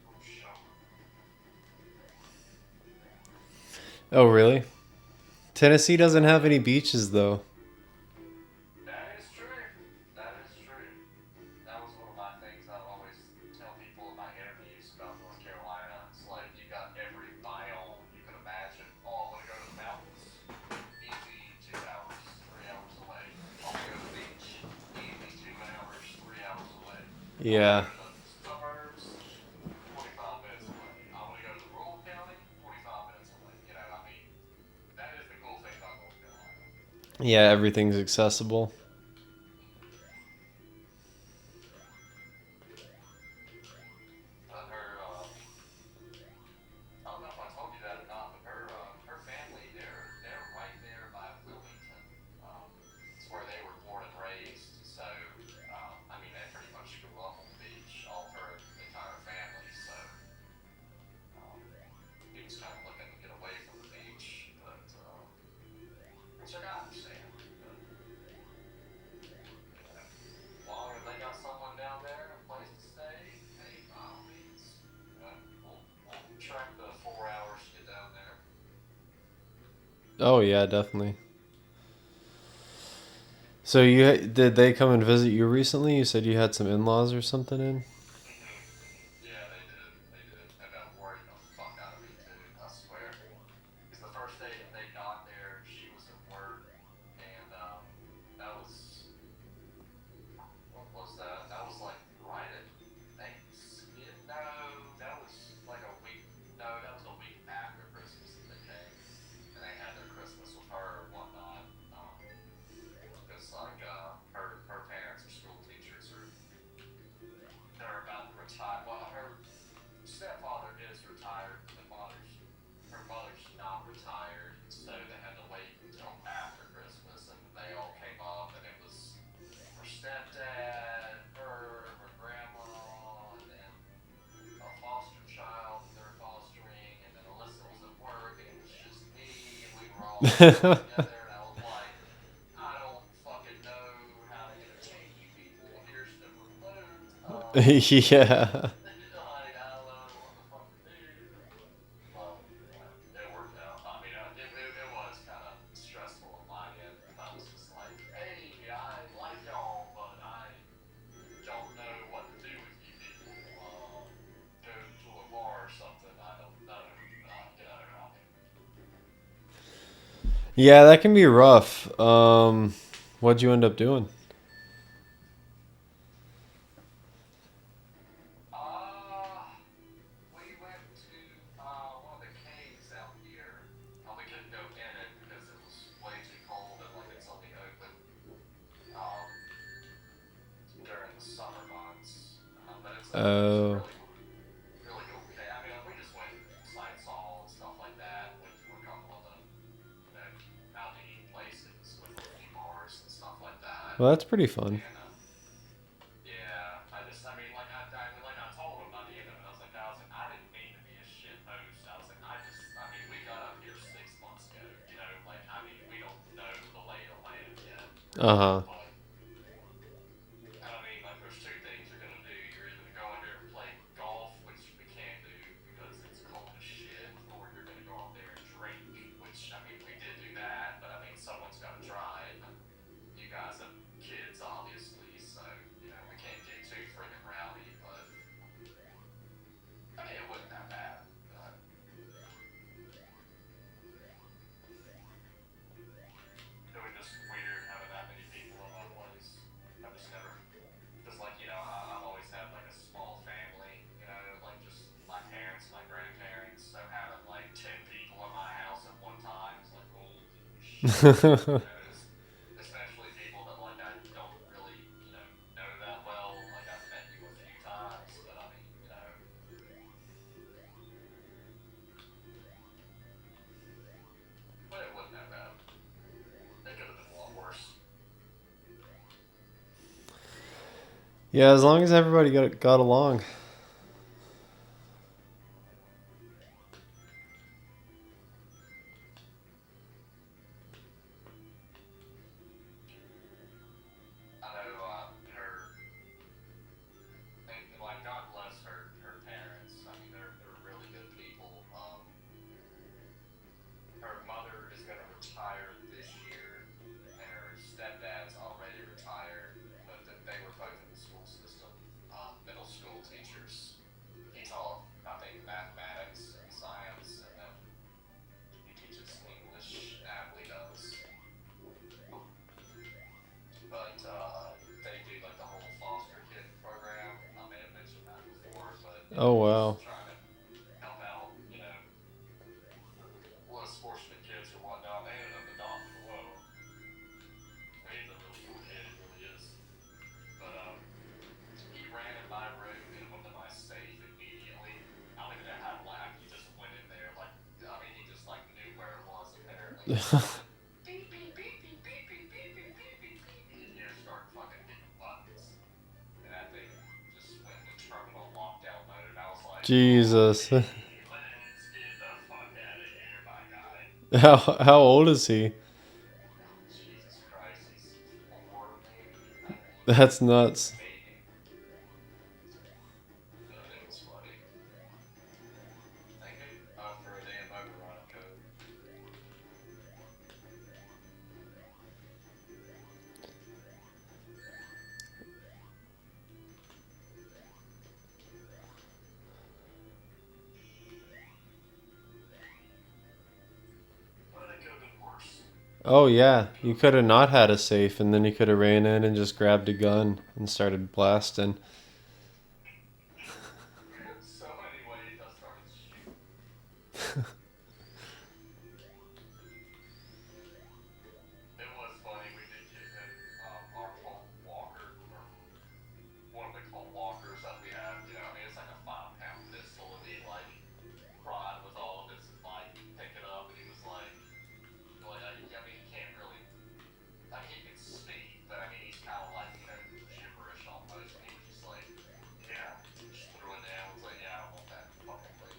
For sure. Oh, really? Tennessee doesn't have any beaches though. That is true. That is true. That was one of my things I always tell people in my interviews about North Carolina. It's like you got every biome you can imagine. Oh, I want to go to the mountains. Easy, 2 hours, 3 hours away. I want to go to the beach. Easy, 2 hours, 3 hours away. Yeah. I want to go to the suburbs. 45 minutes away. I want to go to the rural county. 45 minutes away. I mean, that is the cool thing about North Carolina. Yeah, everything's accessible. But I don't know if I told you that or not, but her family, they're right there by Wilmington. It's where they were born and raised. So, I mean, they pretty much grew up on the beach, all of her entire family. So, he was kind of looking to get away from the beach, but which I can understand. But, as long as they got someone down there, a place to stay, hey, by all means, we'll track the 4 hours to get down there. Oh yeah, definitely. So did they come and visit you recently? You said you had some in-laws or something in? Yeah, they did. They did. And that worried the fuck out of me too. I swear. Because the first day that they got there, she was at work, and that was what was that? That was like right at Thanksgiving. No, that was like a week. No, that was a week after Christmas that they came, and they had their Christmas with her and whatnot. Because like her parents are school teachers, or they're about to retire. Well, her stepfather is retired. Her mother's not retired, so they had to wait until after Christmas, and they all came up, and it was her stepdad, her grandma, and then a foster child that they're fostering, and then Alyssa was at work, and it was just me, and we were all together, and I was like, I don't fucking know how to entertain you people. Here's the remote. Yeah. Like, I don't know what the fuck to do. Well, it worked out. I mean, it was kind of stressful on my end. I was just like, hey, I like y'all, but I don't know what to do with you people. Go to a bar or something. I don't know. I mean, Yeah, that can be rough. What'd you end up doing? we went to one of the caves out here. We couldn't go in it because it was way too cold and like it's only open um, during the summer months. But it's a Oh. really really cool cave. I mean, we just went sight saw and stuff like that. Went to a couple of the out to eat places, went to a few bars and stuff like that. Well, that's pretty fun. And yeah, I mean, like I told him by the end of it, I didn't mean to be a shit host. I mean, we got up here 6 months ago, like, I mean, we don't know the lay of the land yet. Uh-huh. But, I mean, like, there's two things you're gonna do. You're either gonna go in here and play shit. Especially people that like I don't really, know that well. Like I've met you a few times, but I mean, but it wasn't that bad. It could have been a lot worse. Yeah, as long as everybody got along. I know like God bless her parents. I mean, they're really good people. Her mother is going to retire this year, and her stepdad's already retired, but they were both in the school system, middle school teachers. He taught, I think, mathematics and science, and then he teaches English. Natalie does, but they do like the whole foster kid program. I may have mentioned that before, but Oh he's wow. just trying to help out, less fortunate kids or whatnot. They ended up adopting. Whoa, he's a really cool kid. He really is. But he ran in my room and went to my safe immediately. I don't even know how to laugh. He just went in there like, I mean, he just like knew where it was. Apparently, he just started beep beep beep beep beep beep beep beep beep beep beep, and you start fucking hitting buttons, and that thing just went into terminal lockdown mode. And I was like, Jesus. okay, let's get the fuck out of here, my guy. How old is he? Jesus Christ, he's 4 maybe, I think. That's nuts. Maybe. But it was funny. Thank you for a damn overrun code. But it could have been worse. Oh yeah, you could have not had a safe, and then you could have ran in and just grabbed a gun and started blasting. So anyway, I started shooting. It was funny. We did give him our Colt Walker, or one of the Colt Walkers that we have. I mean, it's like a 5-pound pistol, and he like cried with all of his might, pick it up, and he was like, I mean, he can't really. Like he can speak, but I mean, he's kind of like gibberish almost. And he was just like, yeah, just threw it down. Was like, yeah, I don't want that fucking thing.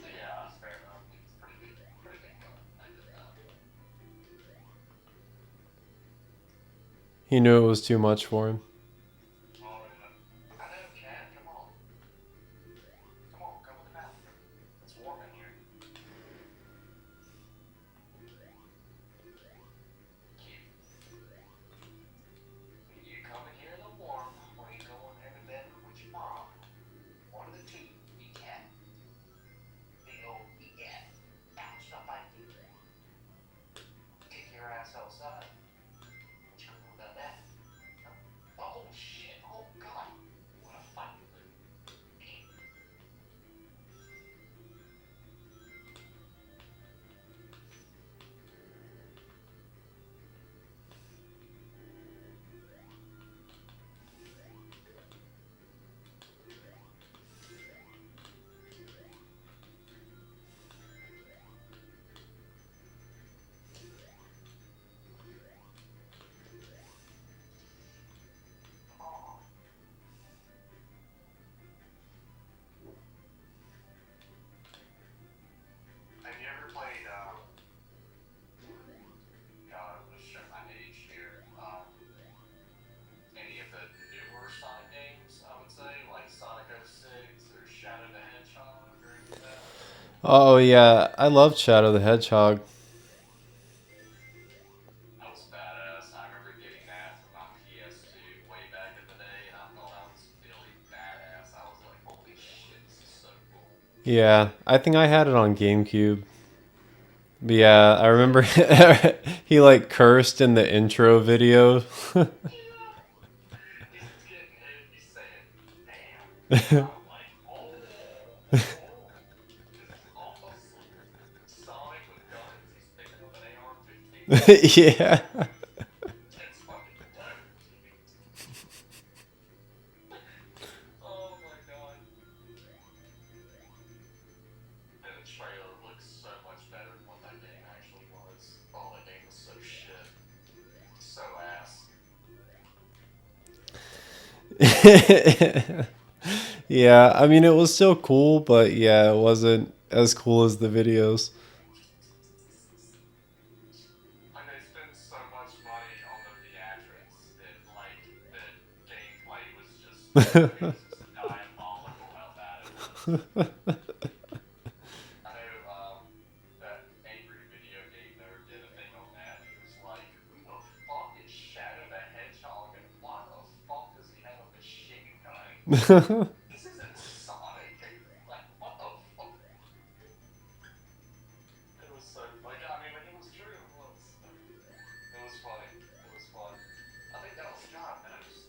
So, yeah, that's fair enough. It's pretty big gun. I did that. He knew it was too much for him. Oh, yeah. I know, cat. Come on. Come on, go in the bathroom. It's warm in here. Cute. You come in here in the warm, or you go in there to bed with your mom. One of the two. You cat. Big old cat. Ow, stop biting me. Kick your ass outside. What you gonna do about that? Oh shit! Oh god! What a fight mood. Oh. Have you ever played? God, I'm gonna show my age here. Any of the newer Sonic games? I would say, like Sonic 06 or Shadow the Hedgehog or any of that. Oh yeah, I loved Shadow the Hedgehog. That was badass. I remember getting that for my PS2 way back in the day, and I thought I was really badass. I was like, holy shit, this is so cool. Yeah, I think I had it on GameCube. But yeah, I remember he like cursed in the intro video. He's getting hit, he's saying, damn. I'm like, oh. This is awesome. Sonic with guns, he's picking up an AR-15. Yeah. It's fucking hilarious. Oh my god. And the trailer looks so much better than what that game actually was. Oh, that game was so shit. So ass. Yeah, I mean, it was still cool, but yeah, it wasn't as cool as the videos. And they spent so much money on the theatrics that, like, the gameplay was just, it was just diabolical how bad it was. I know, that Angry Video Game Nerd did a thing on that. He was like, who the fuck is Shadow the Hedgehog and why the fuck does he have a machine gun? This isn't Sonic. Like, what the fuck? It was so, like, I mean, like, it was true. It was. It was funny. It was fun. I think that was, God knows.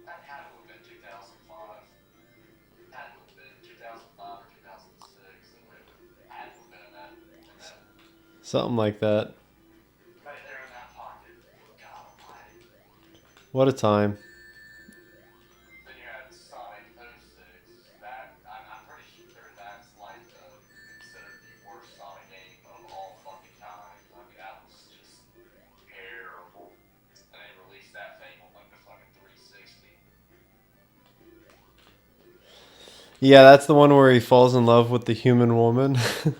That had to have been 2005. Had to have been 2005 or 2006. It had to have been in that Something like that. right there in that pocket. God almighty. What a time. Then you had Sonic 06. That, I'm pretty sure that's like considered the worst Sonic game of all fucking time. I mean, that was just terrible. And they released that thing on like the fucking 360. Yeah, that's the one where he falls in love with the human woman. Yeah.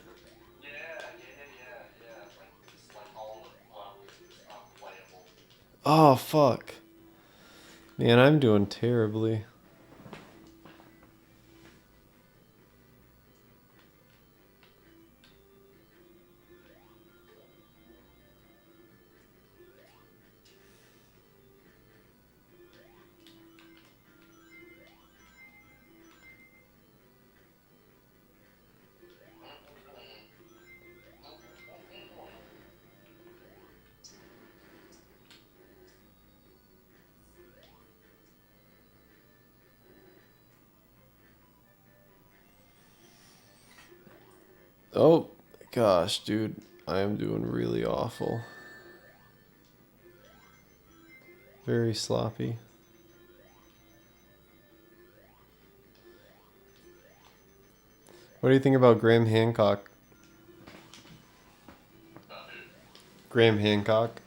Like, just like all the levels just unplayable. Oh, fuck. Man, I'm doing terribly. Oh, gosh, dude. I am doing really awful. Very sloppy. What do you think about Graham Hancock? Graham Hancock?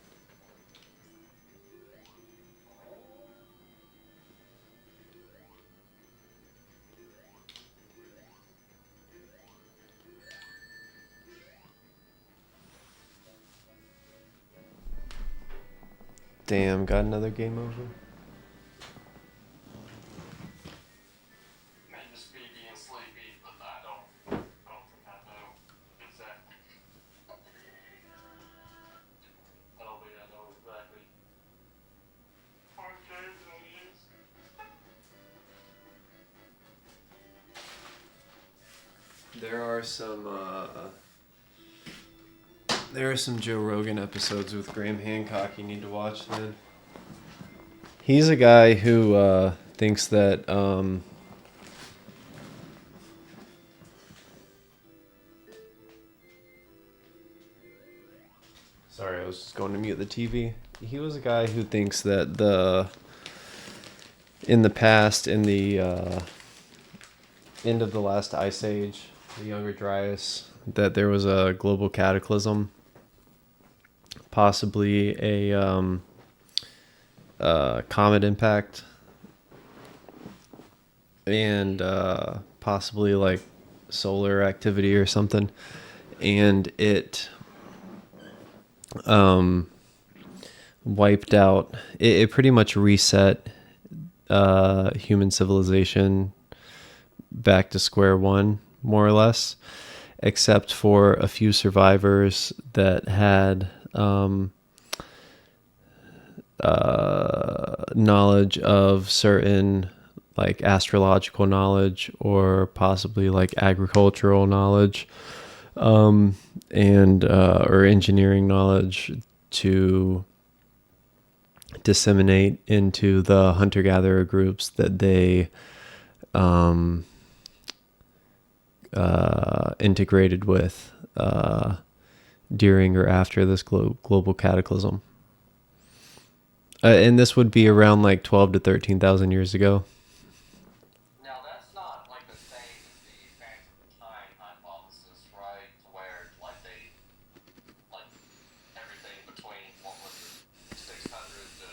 Damn, got another game over. May just be being sleepy, but I don't think I know exactly. I don't think I know exactly. What game that is. There are some Joe Rogan episodes with Graham Hancock you need to watch, man. He's a guy who thinks that sorry, I was just going to mute the TV. He was a guy who thinks that in the past, in the end of the last ice age, the Younger Dryas, that there was a global cataclysm, possibly a comet impact, and possibly like solar activity or something, and it wiped out. It pretty much reset human civilization back to square one, more or less, except for a few survivors that had knowledge of certain like astrological knowledge or possibly like agricultural knowledge and or engineering knowledge to disseminate into the hunter-gatherer groups that they integrated with during or after this global cataclysm. And this would be around like 12 to 13,000 years ago. Now that's not like the same as the phantom time hypothesis, right? Where like they like everything between what was it, 600 to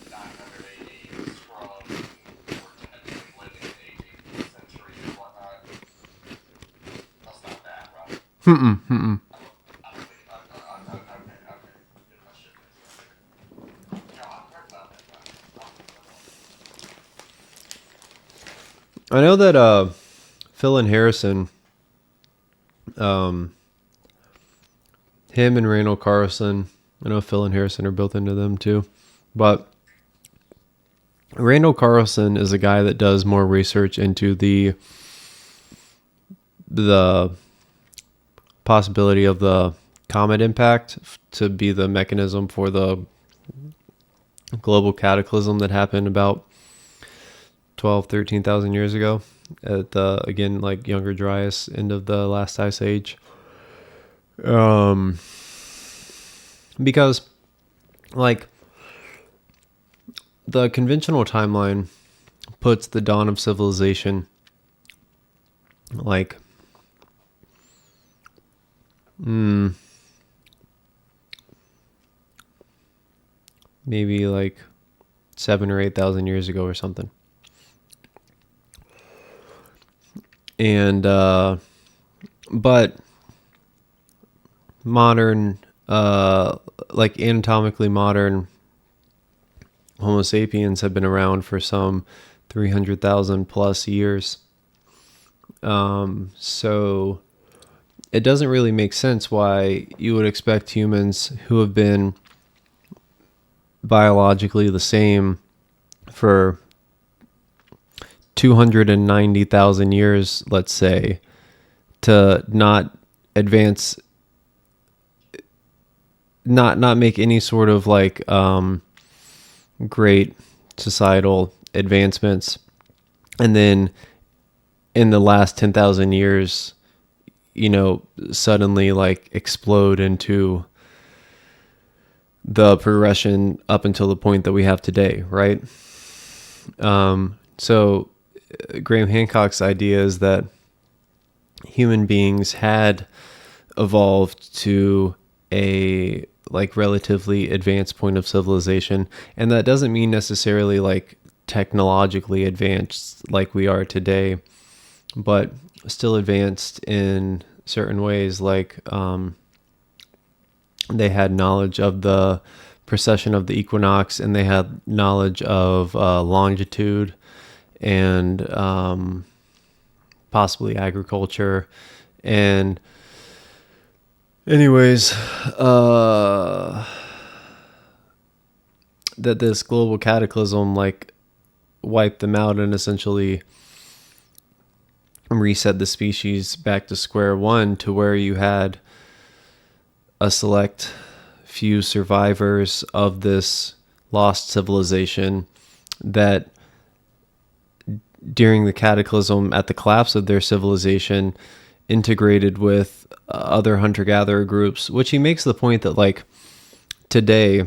900 AD was scrubbed, and we're technically living in the 18th century and whatnot. That's not that, right? Mm-mm, mm-mm. I know that Phil and Harrison, him and Randall Carlson, I know Phil and Harrison are both into them too, but Randall Carlson is a guy that does more research into the possibility of the comet impact to be the mechanism for the global cataclysm that happened about 13,000 years ago at the, again, like Younger Dryas, end of the last ice age. Because like the conventional timeline puts the dawn of civilization like maybe like 7,000 or 8,000 years ago or something. And but modern like anatomically modern Homo sapiens have been around for some 300,000 plus years. So it doesn't really make sense why you would expect humans who have been biologically the same for 290,000 years, let's say, to not advance, not make any sort of like great societal advancements, and then in the last 10,000 years, you know, suddenly like explode into the progression up until the point that we have today, right? So Graham Hancock's idea is that human beings had evolved to a like relatively advanced point of civilization, and that doesn't mean necessarily like technologically advanced like we are today, but still advanced in certain ways, like they had knowledge of the precession of the equinox, and they had knowledge of longitude and possibly agriculture. And anyways, that this global cataclysm like wiped them out and essentially reset the species back to square one, to where you had a select few survivors of this lost civilization that during the cataclysm, at the collapse of their civilization, integrated with other hunter-gatherer groups, which he makes the point that like today,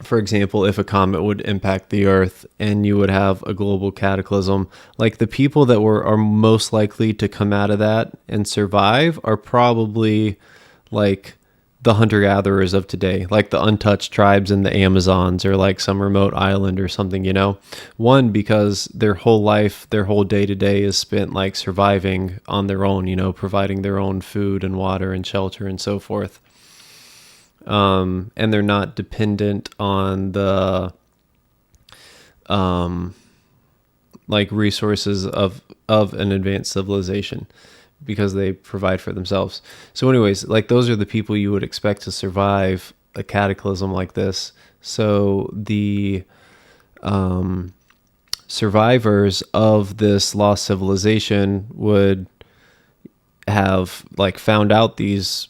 for example, if a comet would impact the Earth and you would have a global cataclysm, like the people that are most likely to come out of that and survive are probably like the hunter-gatherers of today, like the untouched tribes in the Amazons or like some remote island or something, you know? One, because their whole life, their whole day-to-day is spent like surviving on their own, you know, providing their own food and water and shelter and so forth. And they're not dependent on the like resources of an advanced civilization, because they provide for themselves. So anyways, like those are the people you would expect to survive a cataclysm like this. So the survivors of this lost civilization would have like found out these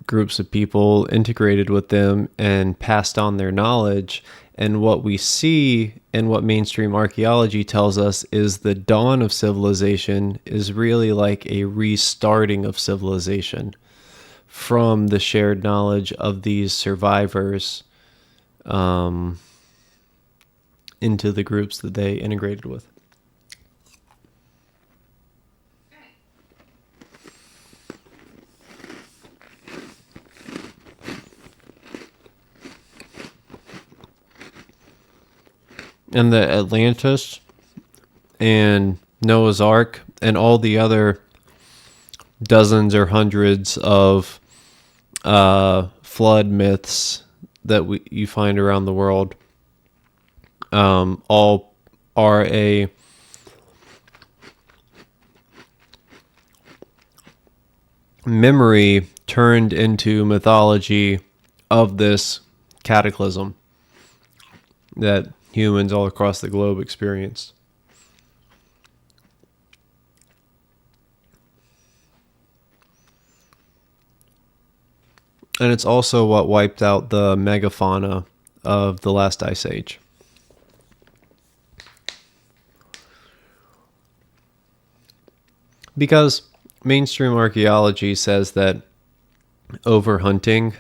groups of people, integrated with them, and passed on their knowledge. And what we see and what mainstream archaeology tells us is the dawn of civilization is really like a restarting of civilization from the shared knowledge of these survivors into the groups that they integrated with. And the Atlantis and Noah's Ark and all the other dozens or hundreds of flood myths that you find around the world all are a memory turned into mythology of this cataclysm that humans all across the globe experienced. And it's also what wiped out the megafauna of the last ice age. Because mainstream archaeology says that overhunting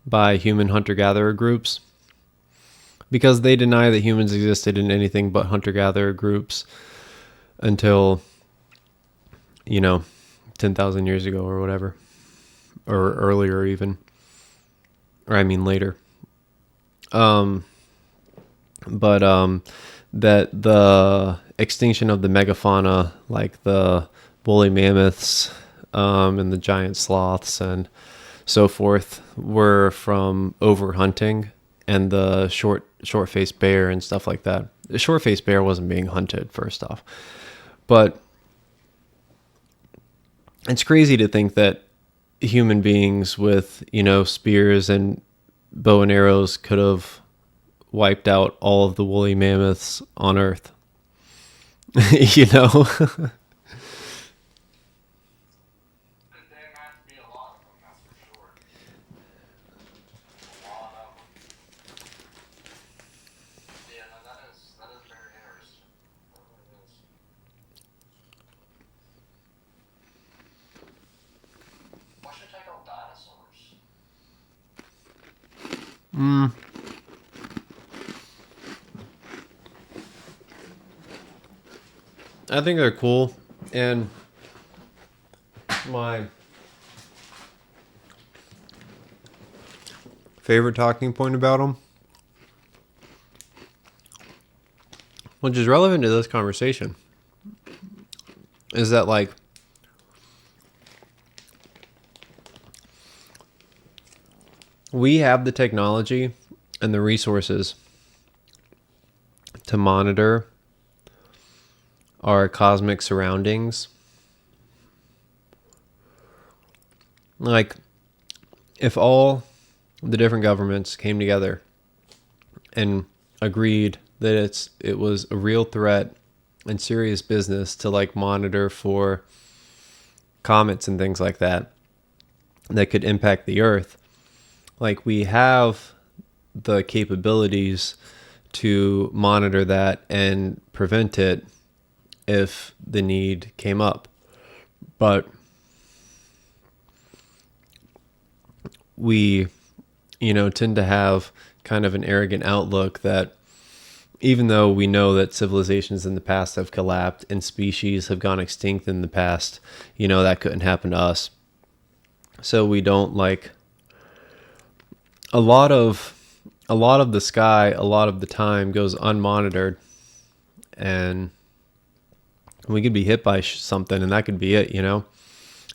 by human hunter-gatherer groups, because they deny that humans existed in anything but hunter-gatherer groups until, 10,000 years ago or whatever, or earlier even, or I mean later. That the extinction of the megafauna, like the woolly mammoths and the giant sloths and so forth, were from overhunting and the short-faced bear and stuff like that. The short-faced bear wasn't being hunted, first off. But it's crazy to think that human beings with, spears and bow and arrows could have wiped out all of the woolly mammoths on Earth. I think they're cool, and my favorite talking point about them, which is relevant to this conversation, is that we have the technology and the resources to monitor our cosmic surroundings. If all the different governments came together and agreed that it was a real threat and serious business to monitor for comets and things like that could impact the Earth, we have the capabilities to monitor that and prevent it if the need came up. But we, tend to have kind of an arrogant outlook that even though we know that civilizations in the past have collapsed and species have gone extinct in the past, that couldn't happen to us. So we don't a lot of the sky, a lot of the time goes unmonitored, and we could be hit by something and that could be it,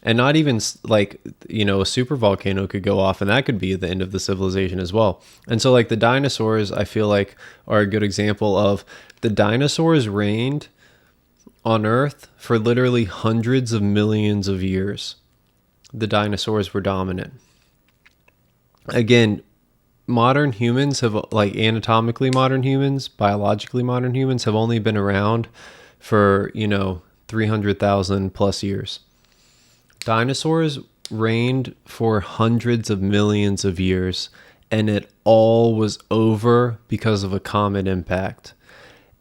and not even a super volcano could go off and that could be the end of the civilization as well. And so the dinosaurs, I feel are a good example of the dinosaurs reigned on Earth for literally hundreds of millions of years. The dinosaurs were dominant. Again, modern humans have anatomically modern humans, biologically modern humans have only been around for 300,000 plus years. Dinosaurs reigned for hundreds of millions of years, and it all was over because of a comet impact.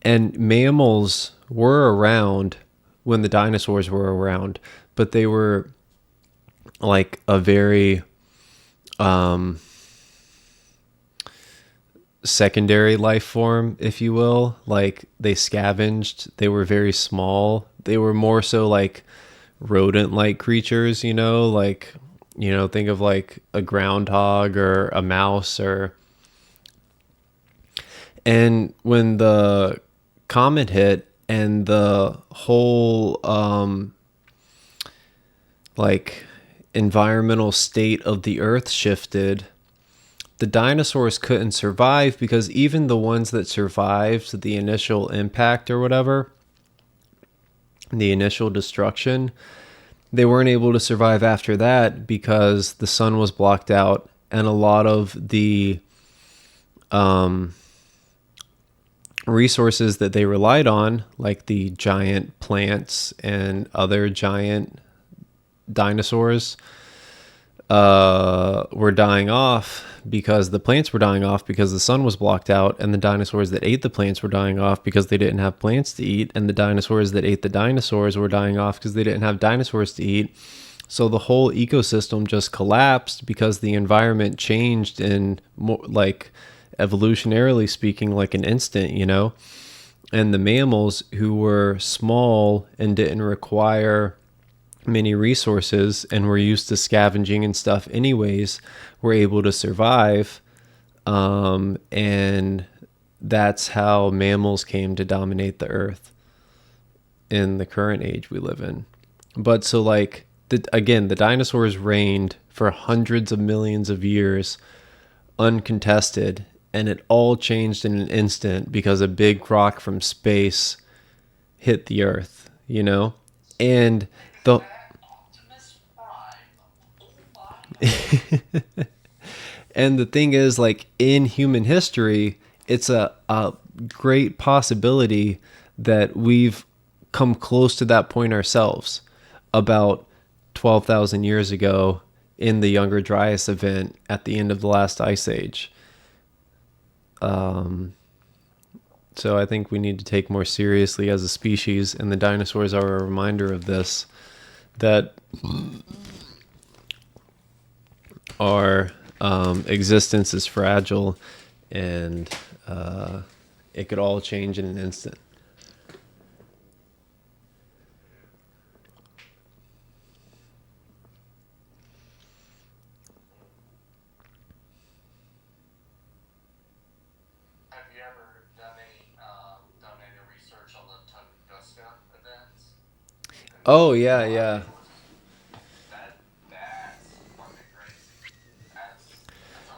And mammals were around when the dinosaurs were around, but they were like a very secondary life form, if you will. Like they scavenged, they were very small. They were more so like rodent like creatures, like, think of like a groundhog or a mouse or. And when the comet hit and the whole like environmental state of the earth shifted, the dinosaurs couldn't survive because even the ones that survived the initial impact or whatever, the initial destruction, they weren't able to survive after that because the sun was blocked out and a lot of the resources that they relied on, like the giant plants and other giant dinosaurs, were dying off because the plants were dying off because the sun was blocked out, and the dinosaurs that ate the plants were dying off because they didn't have plants to eat, and the dinosaurs that ate the dinosaurs were dying off because they didn't have dinosaurs to eat. So the whole ecosystem just collapsed because the environment changed in more, like evolutionarily speaking, like an instant, and the mammals who were small and didn't require many resources and were used to scavenging and stuff anyways were able to survive, and that's how mammals came to dominate the earth in the current age we live in. But so like again, the dinosaurs reigned for hundreds of millions of years uncontested, and it all changed in an instant because a big rock from space hit the earth, and the and the thing is, like, in human history, it's a great possibility that we've come close to that point ourselves about 12,000 years ago in the Younger Dryas event at the end of the last ice age. So I think we need to take more seriously as a species, and the dinosaurs are a reminder of this, that our existence is fragile, and it could all change in an instant. Have you ever done any research on the Tunguska events? Oh, yeah, yeah. That's fucking crazy. That's a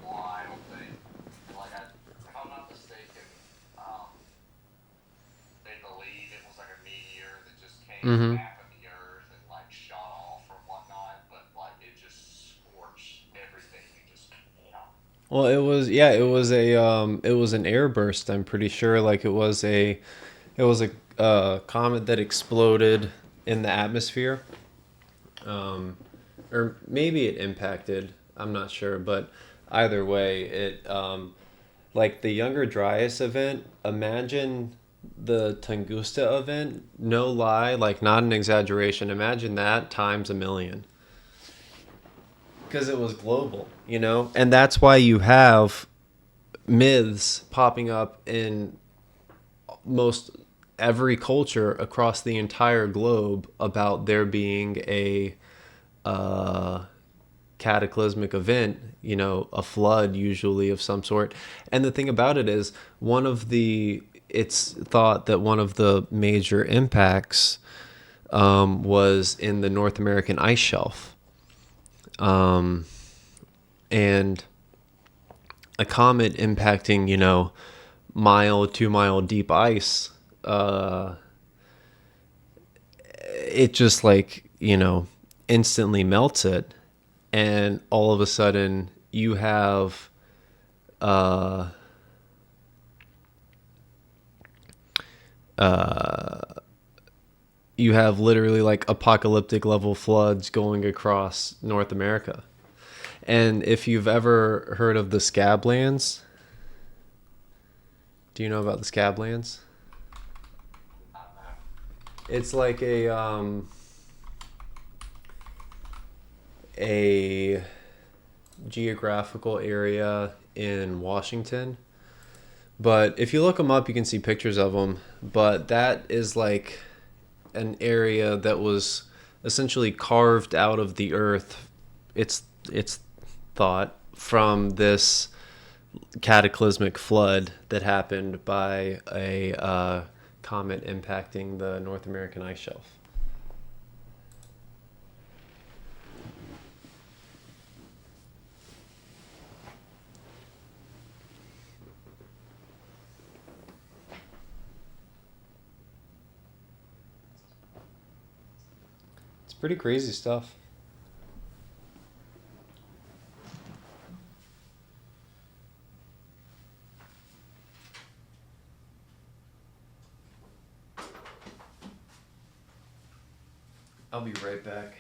wild thing. Like, if I'm not mistaken, they believe it was like a meteor that just came Mm-hmm. back of the earth and like shot off or whatnot, but like it just scorched everything. It just, Well, it was an air burst, I'm pretty sure. Like it was a comet that exploded in the atmosphere. Or maybe it impacted, I'm not sure, but either way, it like the Younger Dryas event, imagine the Tunguska event, no lie, like not an exaggeration. Imagine that times a million. Because it was global, And that's why you have myths popping up in most every culture across the entire globe about there being a cataclysmic event, a flood usually of some sort. And the thing about it is, it's thought that one of the major impacts was in the North American ice shelf. And a comet impacting, 2 mile deep ice, it just like, instantly melts it. And all of a sudden you have, literally like apocalyptic level floods going across North America. And if you've ever heard of the Scablands, do you know about the Scablands? It's like a geographical area in Washington. But if you look them up, you can see pictures of them. But that is like an area that was essentially carved out of the earth. It's thought from this cataclysmic flood that happened by a comet impacting the North American ice shelf. It's pretty crazy stuff. I'll be right back.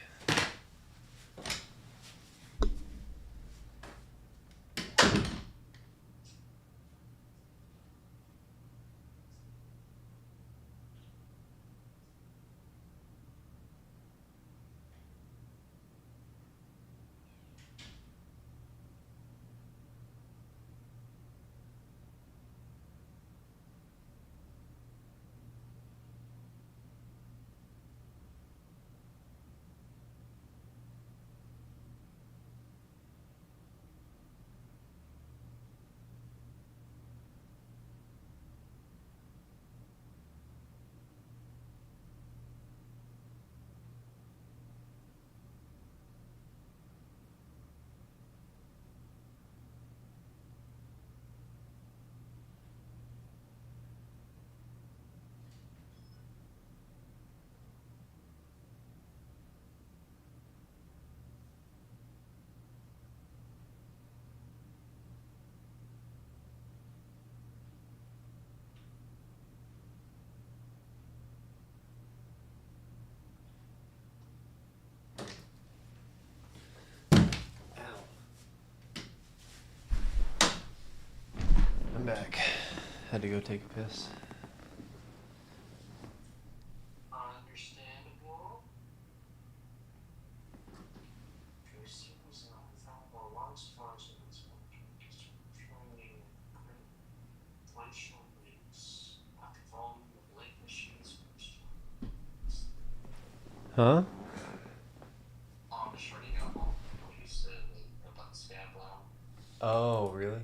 I'm back. Had to go take a piss. Understandable. Proceedings on infallible laws functions controlling glacial lakes at the volume of lake machines. Huh? I'm just reading up on what you said about the scab. Oh, really?